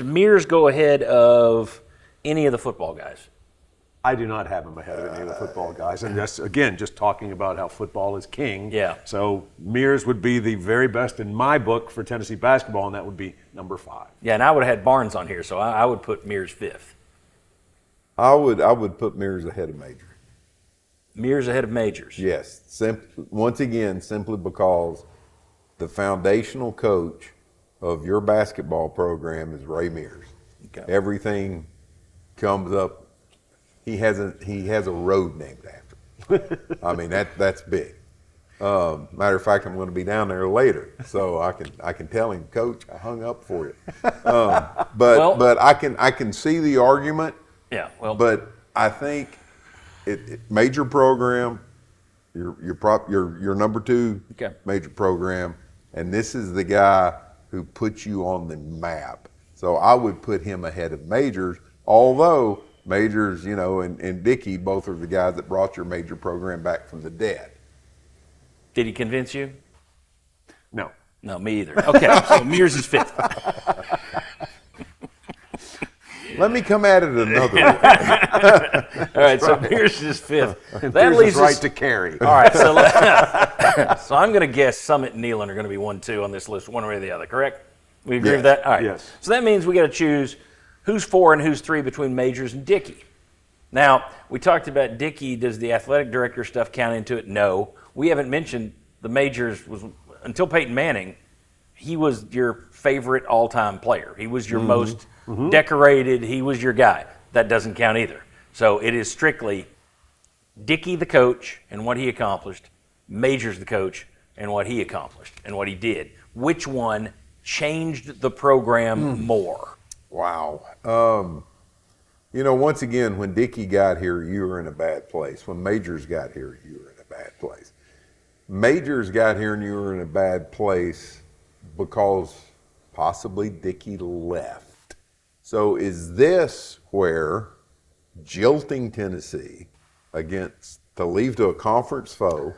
Mears go ahead of any of the football guys? I do not have him ahead of any of the football guys. And that's, again, just talking about how football is king. Yeah. So Mears would be the very best in my book for Tennessee basketball, and that would be number 5. Yeah, and I would have had Barnes on here, so I would put Mears 5th. I would put Mears ahead of Majors. Mears ahead of Majors. Yes. Once again, simply because the foundational coach of your basketball program is Ray Mears. Okay. Everything comes up. He has a road named after him. I mean that's big. Matter of fact, I'm going to be down there later, so I can tell him, Coach, I hung up for you. But I can see the argument. Yeah. Well. But I think major program, your number 2 major program, and this is the guy who puts you on the map. So I would put him ahead of Majors, although Majors, and Dickey both are the guys that brought your major program back from the dead. Did he convince you? No. No, me either. Okay, so Mears is 5th. Let me come at it another way. All right, so Mears is 5th. That leaves right to carry. All right, so I'm going to guess Summitt and Neyland are going to be 1, 2 on this list, one way or the other. Correct? We agree with that. All right. Yes. So that means we got to choose who's 4 and who's 3 between Majors and Dickey. Now, we talked about Dickey. Does the athletic director stuff count into it? No. We haven't mentioned the majors was until Peyton Manning, he was your favorite all-time player. He was your most decorated. He was your guy. That doesn't count either. So it is strictly Dickey the coach and what he accomplished, Majors the coach and what he accomplished and what he did. Which one changed the program more? Wow. Once again, when Dickey got here, you were in a bad place. When Majors got here, you were in a bad place. Majors got here and you were in a bad place because possibly Dickey left. So is this where jilting Tennessee to leave to a conference foe,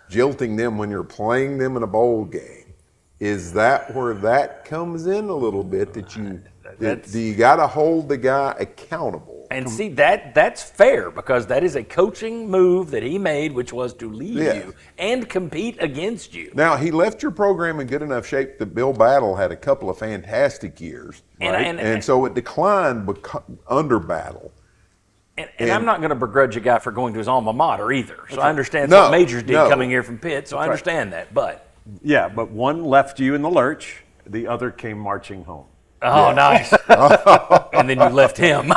jilting them when you're playing them in a bowl game, is that where that comes in a little bit, do you got to hold the guy accountable? And see, that's fair because that is a coaching move that he made, which was to leave you and compete against you. Now, he left your program in good enough shape that Bill Battle had a couple of fantastic years, right? And so it declined under Battle. And I'm not going to begrudge a guy for going to his alma mater either. So I understand what Majors did coming here from Pitt, so I understand that. But Yeah, but one left you in the lurch, the other came marching home. Oh, nice. And then you left him.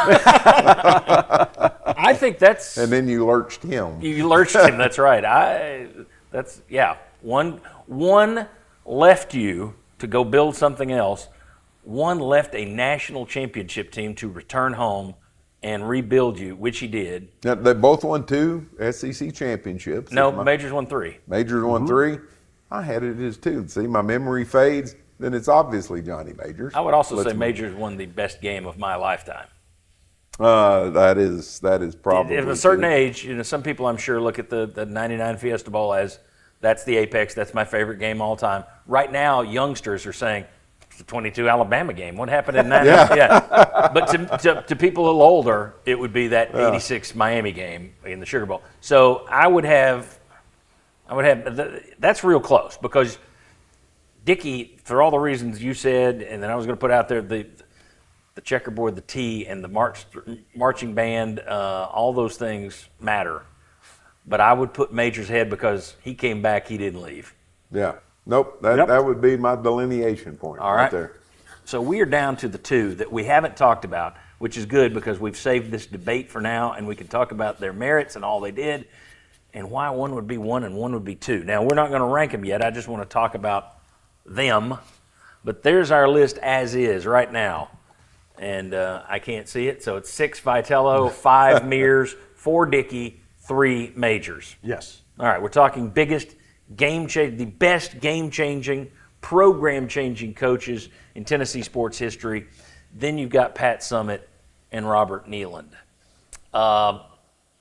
I think that's... And then you lurched him. You lurched him, that's right. One left you to go build something else. One left a national championship team to return home and rebuild you, which he did. Now, they both won 2 SEC championships. No, Majors won 3. Majors won 3. I had it as 2. See, my memory fades. Then it's obviously Johnny Majors. I would also say Majors won the best game of my lifetime. That is probably. At a certain age, some people I'm sure look at the 99 Fiesta Bowl as that's the apex, that's my favorite game all time. Right now, youngsters are saying it's the 22 Alabama game. What happened in 99? Yeah. But to people a little older, it would be that 86 Miami game in the Sugar Bowl. So I would have that's real close because Dickey, for all the reasons you said, and then I was going to put out there the checkerboard, the tee, and the marching band, all those things matter. But I would put Majors ahead because he came back, he didn't leave. Yeah. Nope. That would be my delineation point right there. So we are down to the 2 that we haven't talked about, which is good because we've saved this debate for now, and we can talk about their merits and all they did and why one would be 1 and one would be 2. Now, we're not going to rank them yet. I just want to talk about them, but there's our list as is right now, and I can't see it, so it's 6 Vitello, 5 Mears, 4 Dickey, 3 Majors. Yes. All right, we're talking the best game-changing, program-changing coaches in Tennessee sports history. Then you've got Pat Summitt and Robert Neyland.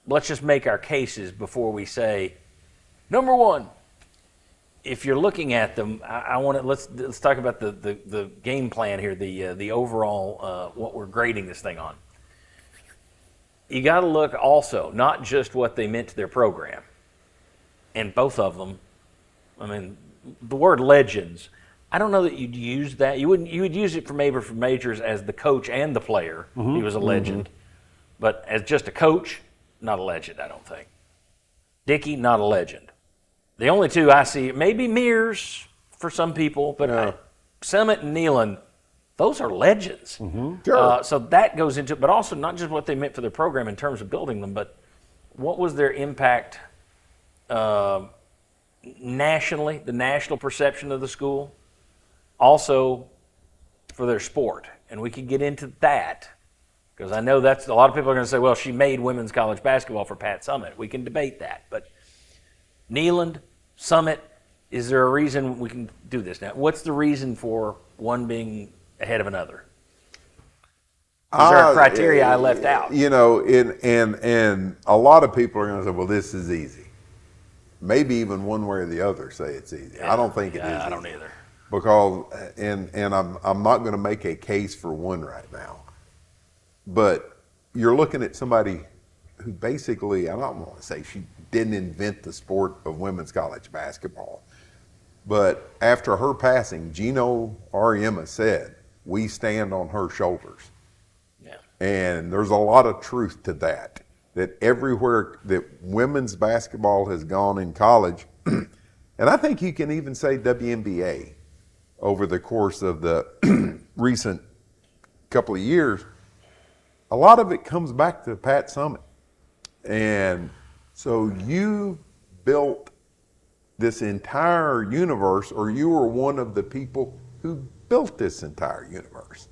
Let's just make our cases before we say number 1. If you're looking at them, I want to let's talk about the game plan here, the overall what we're grading this thing on. You got to look also not just what they meant to their program, and both of them. I mean, the word legends. I don't know that you'd use that. You would use it for Majors as the coach and the player. He was a legend, but as just a coach, not a legend. I don't think. Dickey, not a legend. The only 2 I see, maybe Mears for some people, but Summitt and Neyland, those are legends. Sure. So that goes into it, but also not just what they meant for their program in terms of building them, but what was their impact nationally, the national perception of the school, also for their sport. And we could get into that because I know that's a lot of people are going to say, well, she made women's college basketball for Pat Summitt. We can debate that, but Neyland, Summitt, is there a reason we can do this now? What's the reason for one being ahead of another? Is there a criteria I left out? And a lot of people are going to say, well, this is easy. Maybe even one way or the other say it's easy. I don't think it is. I don't either. Because, and I'm not going to make a case for one right now, but you're looking at somebody who basically, I don't want to say she didn't invent the sport of women's college basketball, but after her passing, Gino Auriemma said, we stand on her shoulders. Yeah. And there's a lot of truth to that. that everywhere that women's basketball has gone in college, and I think you can even say WNBA over the course of the recent couple of years, a lot of it comes back to Pat Summitt. And so you built this entire universe, or you were one of the people who built this entire universe.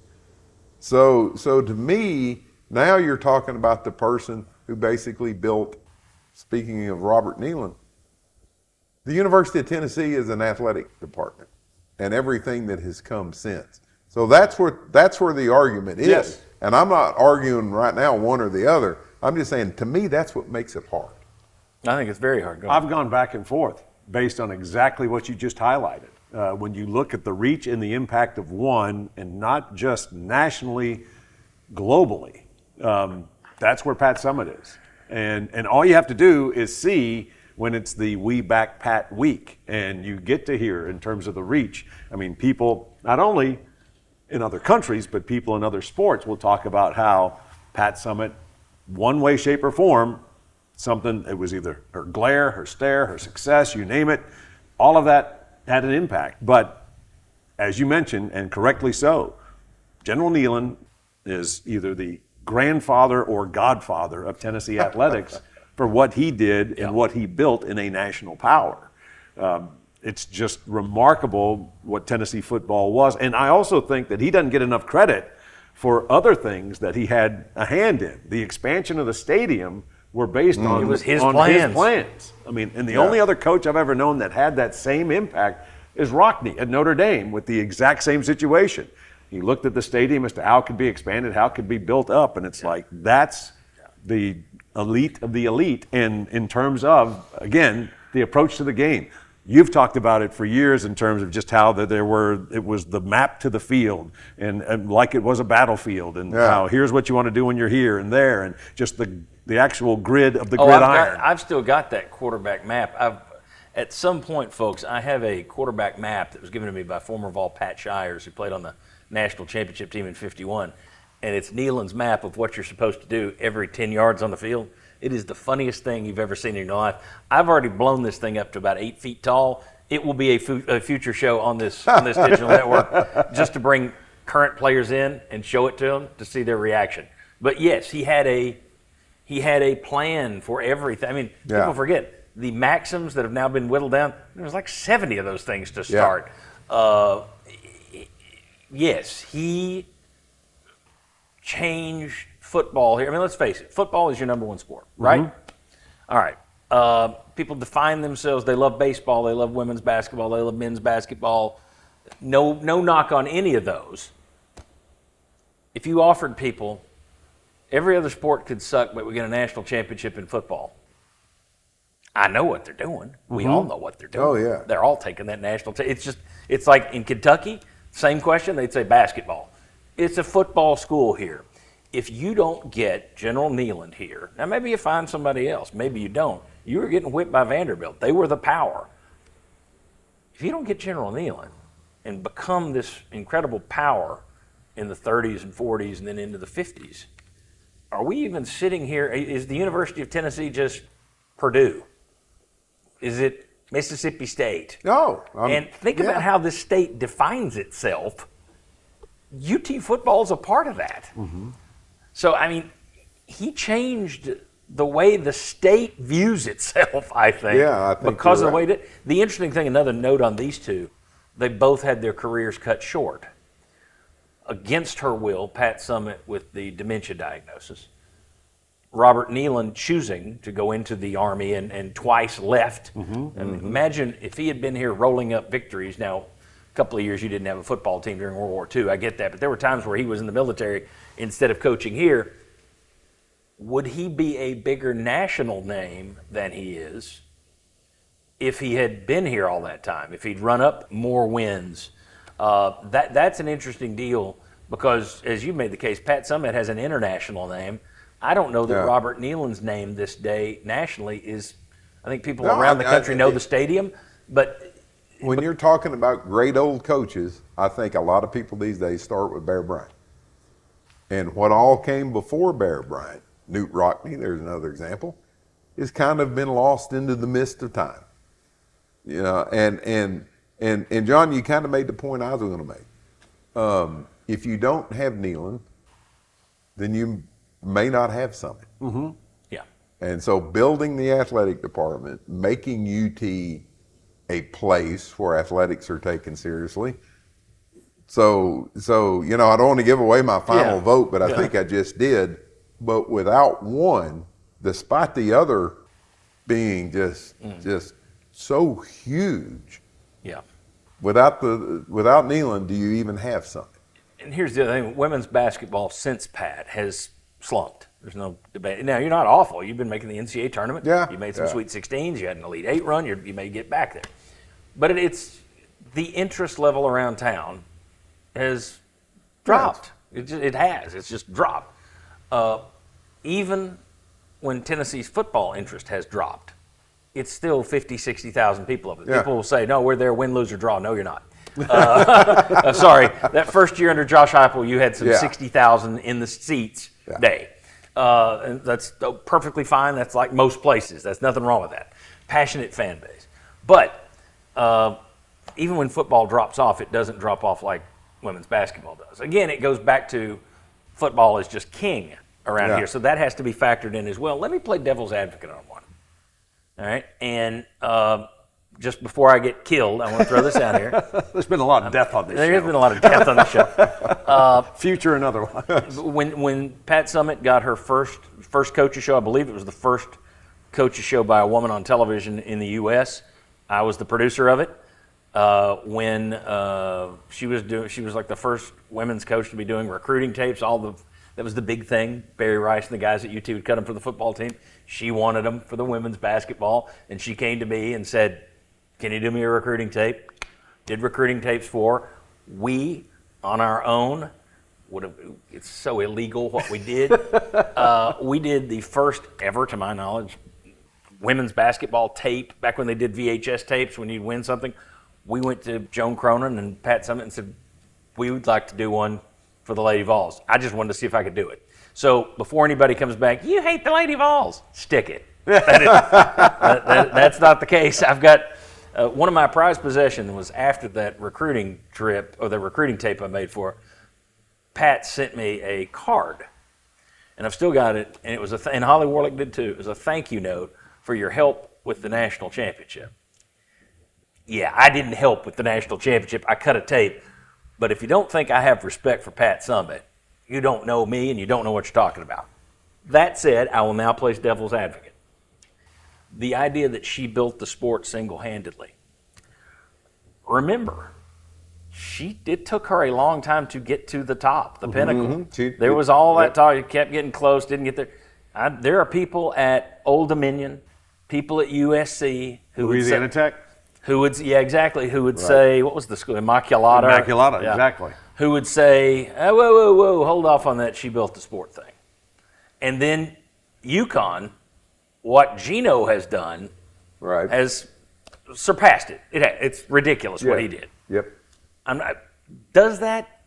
So to me, now you're talking about the person who basically built, speaking of Robert Neyland, the University of Tennessee is an athletic department and everything that has come since. So that's where the argument is. Yes. And I'm not arguing right now one or the other. I'm just saying, to me, that's what makes it hard. I think it's very hard. I've gone back and forth based on exactly what you just highlighted. When you look at the reach and the impact of one, and not just nationally, globally, that's where Pat Summitt is. And all you have to do is see when it's the We Back Pat week, and you get to hear in terms of the reach. I mean, people, not only in other countries, but people in other sports will talk about how Pat Summitt, one way, shape, or form, something, it was either her glare, her stare, her success, you name it, all of that had an impact. But as you mentioned, and correctly so, General Neyland is either the grandfather or godfather of Tennessee athletics for what he did and what he built in a national power. It's just remarkable what Tennessee football was. And I also think that he doesn't get enough credit for other things that he had a hand in. The expansion of the stadium were based on, It was his on plans. his plans. I mean, and the only other coach I've ever known that had that same impact is Rockne at Notre Dame with the exact same situation. He looked at the stadium as to how it could be expanded, how it could be built up, and it's like, that's the elite of the elite. And in terms of, again, the approach to the game. You've talked about it for years in terms of just how that it was the map to the field and like it was a battlefield, and how here's what you want to do when you're here and there, and just the actual grid of the gridiron. I've still got that quarterback map. At some point, folks, I have a quarterback map that was given to me by former Vol Pat Shires, who played on the national championship team in '51, and it's Neyland's map of what you're supposed to do every 10 yards on the field. It is the funniest thing you've ever seen in your life. I've already blown this thing up to about 8 feet tall. It will be a future show on this digital network, just to bring current players in and show it to them to see their reaction. But yes, he had a plan for everything. I mean, people forget the maxims that have now been whittled down. There was like 70 of those things to start. Yes, he changed football here. I mean, let's face it, football is your number one sport, right? Mm-hmm. All right. People define themselves. They love baseball. They love women's basketball. They love men's basketball. No knock on any of those. If you offered people, every other sport could suck, but we get a national championship in football. I know what they're doing. We all know what they're doing. Oh, yeah. They're all taking that national. It's like in Kentucky, same question, they'd say basketball. It's a football school here. If you don't get General Neyland here, now maybe you find somebody else, maybe you don't. You were getting whipped by Vanderbilt. They were the power. If you don't get General Neyland and become this incredible power in the 30s and 40s and then into the 50s, are we even sitting here? Is the University of Tennessee just Purdue? Is it Mississippi State? No. And think about how this state defines itself. UT football is a part of that. Mm-hmm. So, I mean, he changed the way the state views itself, I think. Yeah, I think because you're of the way right. the interesting thing, another note on these two, they both had their careers cut short. Against her will, Pat Summitt with the dementia diagnosis. Robert Neyland choosing to go into the Army and twice left. Mm-hmm, imagine if he had been here rolling up victories. Now, a couple of years you didn't have a football team during World War II. I get that. But there were times where he was in the military instead of coaching here. Would he be a bigger national name than he is if he had been here all that time, if he'd run up more wins? That's an interesting deal because, as you made the case, Pat Summitt has an international name. I don't know that Robert Neyland's name this day nationally is, I think people around the country know the stadium, but when you're talking about great old coaches, I think a lot of people these days start with Bear Bryant. And what all came before Bear Bryant Newt Rockney, there's another example, has kind of been lost into the mist of time. You know, and John, you kind of made the point I was going to make. If you don't have Neyland, then you may not have Summitt. Mm-hmm. Yeah. And so building the athletic department, making UT a place where athletics are taken seriously. So you know, I don't want to give away my final vote, but I think I just did. But without one, despite the other being just so huge, without Neyland, do you even have something? And here's the other thing: women's basketball since Pat has slumped. There's no debate. Now, you're not awful. You've been making the NCAA tournament. Yeah. You made some Sweet 16s. You had an Elite 8 run. You may get back there. But it's the interest level around town has dropped. It has. It's just dropped. Even when Tennessee's football interest has dropped, it's still 50, 60,000 people of it. People will say, no, we're there, win, lose, or draw. No, you're not. Sorry. That first year under Josh Heupel, you had some 60,000 in the seats day. And that's perfectly fine. That's like most places. That's nothing wrong with that. Passionate fan base. But even when football drops off, it doesn't drop off like women's basketball does. Again, it goes back to football is just king around here. So that has to be factored in as well. Let me play devil's advocate on one. All right? And just before I get killed, I want to throw this out here. There's been a lot of death on this show. There's been a lot of death on the show. Future and otherwise. When Pat Summitt got her first coaches show, I believe it was the first coaches show by a woman on television in the U.S. I was the producer of it. When she was like the first women's coach to be doing recruiting tapes. That was the big thing. Barry Rice and the guys at UT would cut them for the football team. She wanted them for the women's basketball, and she came to me and said, "Can you do me a recruiting tape?" Did recruiting tapes for. We, on our own, it's so illegal what we did. We did the first ever, to my knowledge, women's basketball tape. Back when they did VHS tapes, when you'd win something, we went to Joan Cronin and Pat Summitt and said, "We would like to do one for the Lady Vols." I just wanted to see if I could do it. So before anybody comes back, "You hate the Lady Vols," stick it. That's not the case. I've got one of my prized possessions was after that recruiting trip or the recruiting tape I made for. Pat sent me a card, and I've still got it. And it was and Holly Warlick did too. It was a thank you note for your help with the national championship. Yeah, I didn't help with the national championship. I cut a tape. But if you don't think I have respect for Pat Summitt, you don't know me and you don't know what you're talking about. That said, I will now play devil's advocate. The idea that she built the sport single-handedly. Remember, it took her a long time to get to the top, the pinnacle. There was all that talk. You kept getting close, didn't get there. There are people at Old Dominion, people at USC who Louisiana Tech. Who would say, what was the school? Immaculata. Immaculata, exactly. Who would say, oh, whoa, hold off on that, she built the sport thing. And then UConn, what Gino has done, has surpassed it. It's ridiculous what he did. Yep. Does that?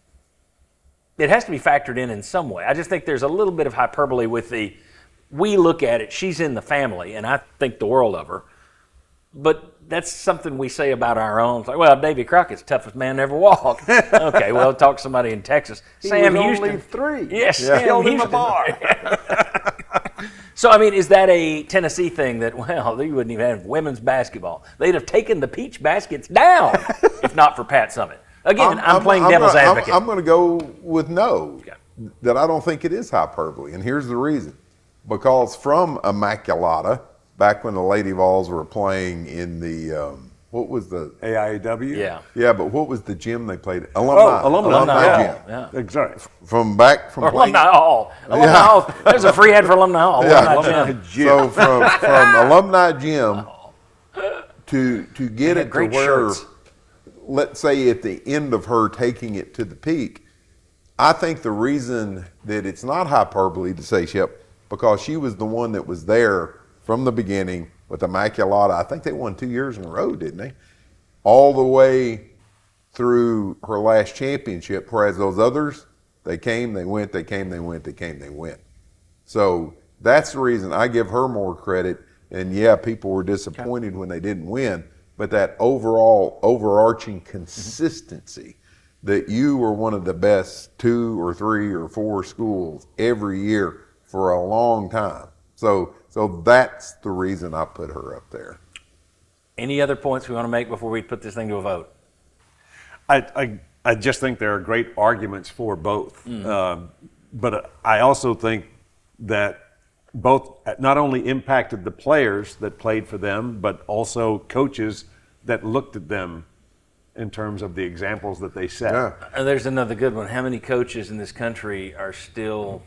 It has to be factored in some way. I just think there's a little bit of hyperbole with we look at it, she's in the family, and I think the world of her. But that's something we say about our own. It's like, well, Davy Crockett's the toughest man ever walked. Okay, well, talk to somebody in Texas. Sam Houston. Only 3. Yes, Sam Sam Houston. the bar. So, I mean, is that a Tennessee thing that, well, they wouldn't even have women's basketball? They'd have taken the peach baskets down if not for Pat Summitt. Again, I'm playing devil's advocate. I'm going to go with no, that I don't think it is hyperbole. And here's the reason. Because from Immaculata, back when the Lady Vols were playing in the, what was the? AIAW? Yeah. Yeah, but what was the gym they played at? Alumni gym. Yeah. Exactly. From Alumni Hall. Alumni Hall. There's a free ad for Alumni Hall. Alumni Gym. So from Alumni Gym to get it to where, let's say at the end of her taking it to the peak, I think the reason that it's not hyperbole to say because she was the one that was there from the beginning with Immaculata. I think they won 2 years in a row, didn't they? All the way through her last championship, whereas those others, they came, they went, they came, they went, they came, they went. So That's the reason I give her more credit. And yeah, people were disappointed when they didn't win, but that overall overarching consistency that you were one of the best 2 or 3 or 4 schools every year for a long time. So that's the reason I put her up there. Any other points we want to make before we put this thing to a vote? I just think there are great arguments for both. But I also think that both not only impacted the players that played for them, but also coaches that looked at them in terms of the examples that they set. Yeah. And there's another good one. How many coaches in this country are still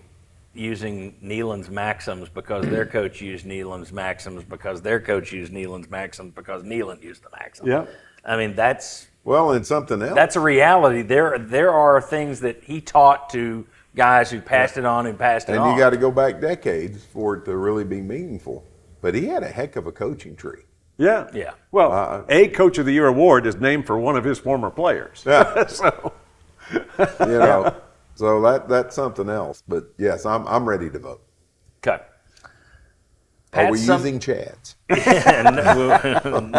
using Neyland's maxims because their coach used Neyland's maxims because their coach used Neyland's maxims because Neyland used the maxims? Yeah. I mean, that's Well, and something else. a reality. There are things that he taught to guys who passed it on and passed it on. And you got to go back decades for it to really be meaningful. But he had a heck of a coaching tree. Yeah. Yeah. Well, a Coach of the Year award is named for one of his former players. Yeah. So, So that's something else. But yes, I'm ready to vote. Okay. Are we Pat using Chads?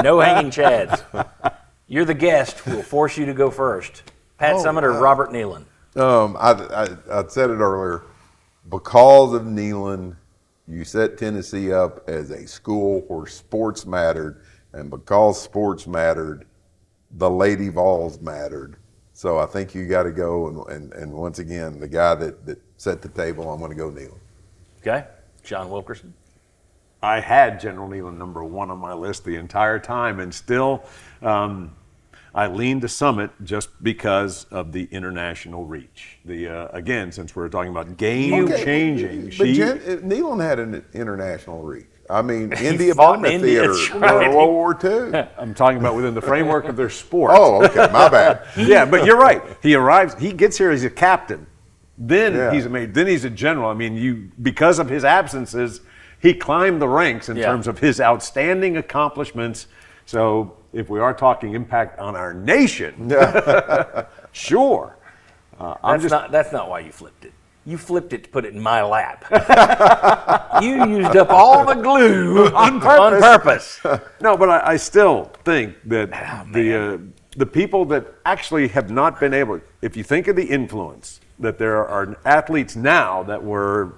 No hanging chads. You're the guest. We'll force you to go first. Pat Summitt or Robert Neyland? I said it earlier. Because of Neyland, you set Tennessee up as a school where sports mattered, and because sports mattered, the Lady Vols mattered. So I think you got to go, and once again, the guy that set the table, I'm going to go Neyland. Okay. John Wilkerson. I had General Neyland number 1 on my list the entire time, and still I leaned to Summitt just because of the international reach. Again, since we're talking about game-changing, But Neyland had an international reach. I mean, India fought Bomber in India, Theater that's during right. World War II. I'm talking about within the framework of their sport. Oh, okay, my bad. Yeah, but you're right. He arrives. He gets here as a captain. Then Yeah. he's a major. Then he's a general. I mean, because of his absences, he climbed the ranks in Yeah. terms of his outstanding accomplishments. So, if we are talking impact on our nation, sure. That's not why you flipped it. You flipped it to put it in my lap. You used up all the glue on purpose. No, but I still think that the people that actually have not been able, if you think of the influence, that there are athletes now that were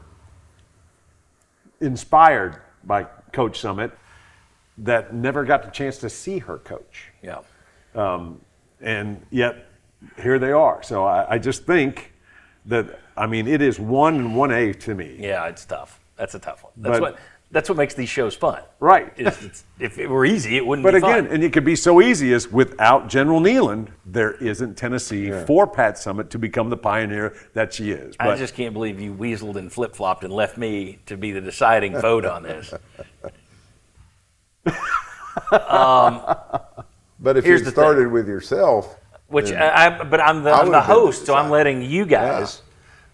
inspired by Coach Summitt that never got the chance to see her coach. Yeah. And yet, here they are. So I just think that, I mean, it is 1 and 1A to me. Yeah, it's tough. That's a tough one. But- That's what makes these shows fun. Right. If it were easy, it wouldn't But be fun. again, and it could be so easy as without General Neyland, there isn't Tennessee for Pat Summitt to become the pioneer that she is. I just can't believe you weaseled and flip-flopped and left me to be the deciding vote on this. But if Here's you the started with yourself, But I'm the would've been host, so I'm deciding. letting you guys.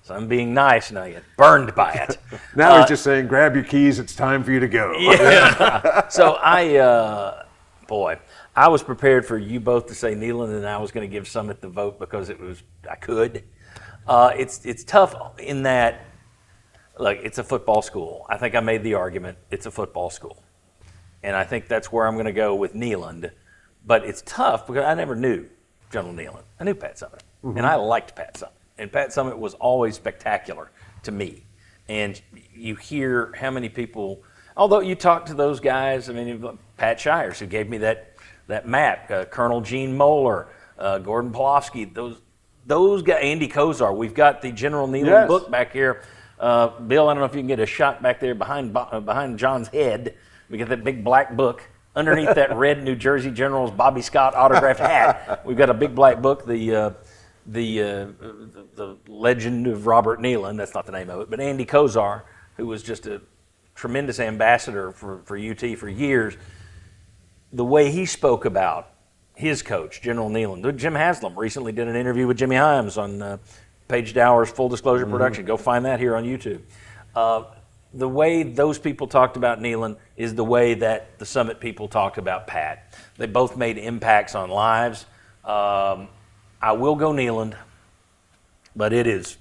So I'm being nice, and I get burned by it. now he's just saying, grab your keys, it's time for you to go. Yeah. So I was prepared for you both to say Neyland, and I was going to give Summitt the vote because I could. It's tough in that, look, it's a football school. I think I made the argument. It's a football school, and I think that's where I'm going to go with Neyland. But it's tough because I never knew General Neyland. I knew Pat Summitt, and I liked Pat Summitt. And Pat Summitt was always spectacular to me. And you hear how many people, although you talk to those guys, I mean, Pat Shires, who gave me that map, Colonel Gene Moeller, Gordon Polofsky, those guys, Andy Kozar. We've got the General Neyland book back here. Bill, I don't know if you can get a shot back there behind John's head. We got that big black book. Underneath that red New Jersey General's Bobby Scott autographed hat, we've got a big black book, the Legend of Robert Neyland. That's not the name of it, but Andy Kozar, who was just a tremendous ambassador for UT for years. The way he spoke about his coach, General Neyland. Jim Haslam recently did an interview with Jimmy Himes on Paige Dower's Full Disclosure production. Go find that here on YouTube. The way those people talked about Neyland is the way that the Summitt people talked about Pat. They both made impacts on lives. I will go Neyland, but it is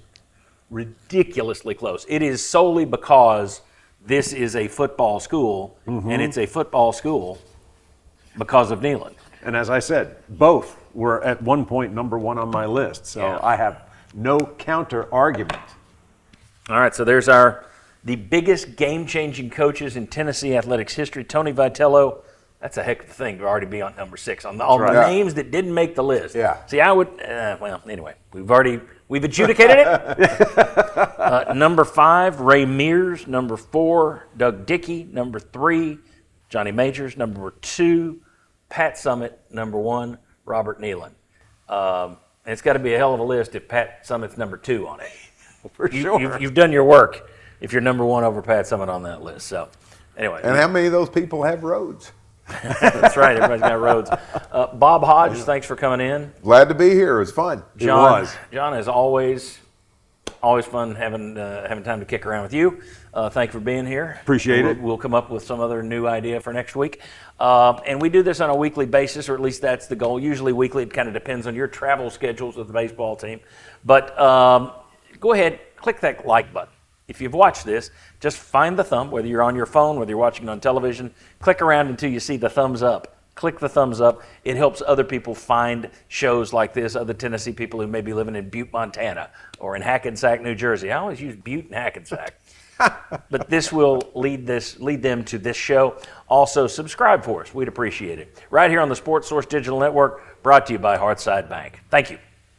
ridiculously close. It is solely because this is a football school, and it's a football school because of Neyland. And as I said, both were at one point number one on my list. So Yeah. I have no counter argument. All right, so there's the biggest game-changing coaches in Tennessee athletics history. Tony Vitello, that's a heck of a thing to already be on number 6 on all the right. names that didn't make the list. Yeah. See, I would. Well, anyway, we've adjudicated it. Number 5, Ray Mears. Number 4, Doug Dickey. Number 3, Johnny Majors. Number 2, Pat Summitt. Number 1, Robert Neyland. And it's got to be a hell of a list if Pat Summitt's number 2 on it. For sure. You've done your work if you're number 1 over Pat Summitt on that list. So, anyway. And how many of those people have roads? That's right. Everybody's got roads. Bob Hodge, thanks for coming in. Glad to be here. It was fun. John, John is always fun having time to kick around with you. Thank you for being here. Appreciate it. We'll come up with some other new idea for next week. And we do this on a weekly basis, or at least that's the goal. Usually weekly. It kind of depends on your travel schedules with the baseball team. But go ahead, click that like button. If you've watched this, just find the thumb, whether you're on your phone, whether you're watching it on television, click around until you see the thumbs up. Click the thumbs up. It helps other people find shows like this, other Tennessee people who may be living in Butte, Montana, or in Hackensack, New Jersey. I always use Butte and Hackensack. But this will lead them to this show. Also, subscribe for us. We'd appreciate it. Right here on the Sports Source Digital Network, brought to you by Hearthside Bank. Thank you.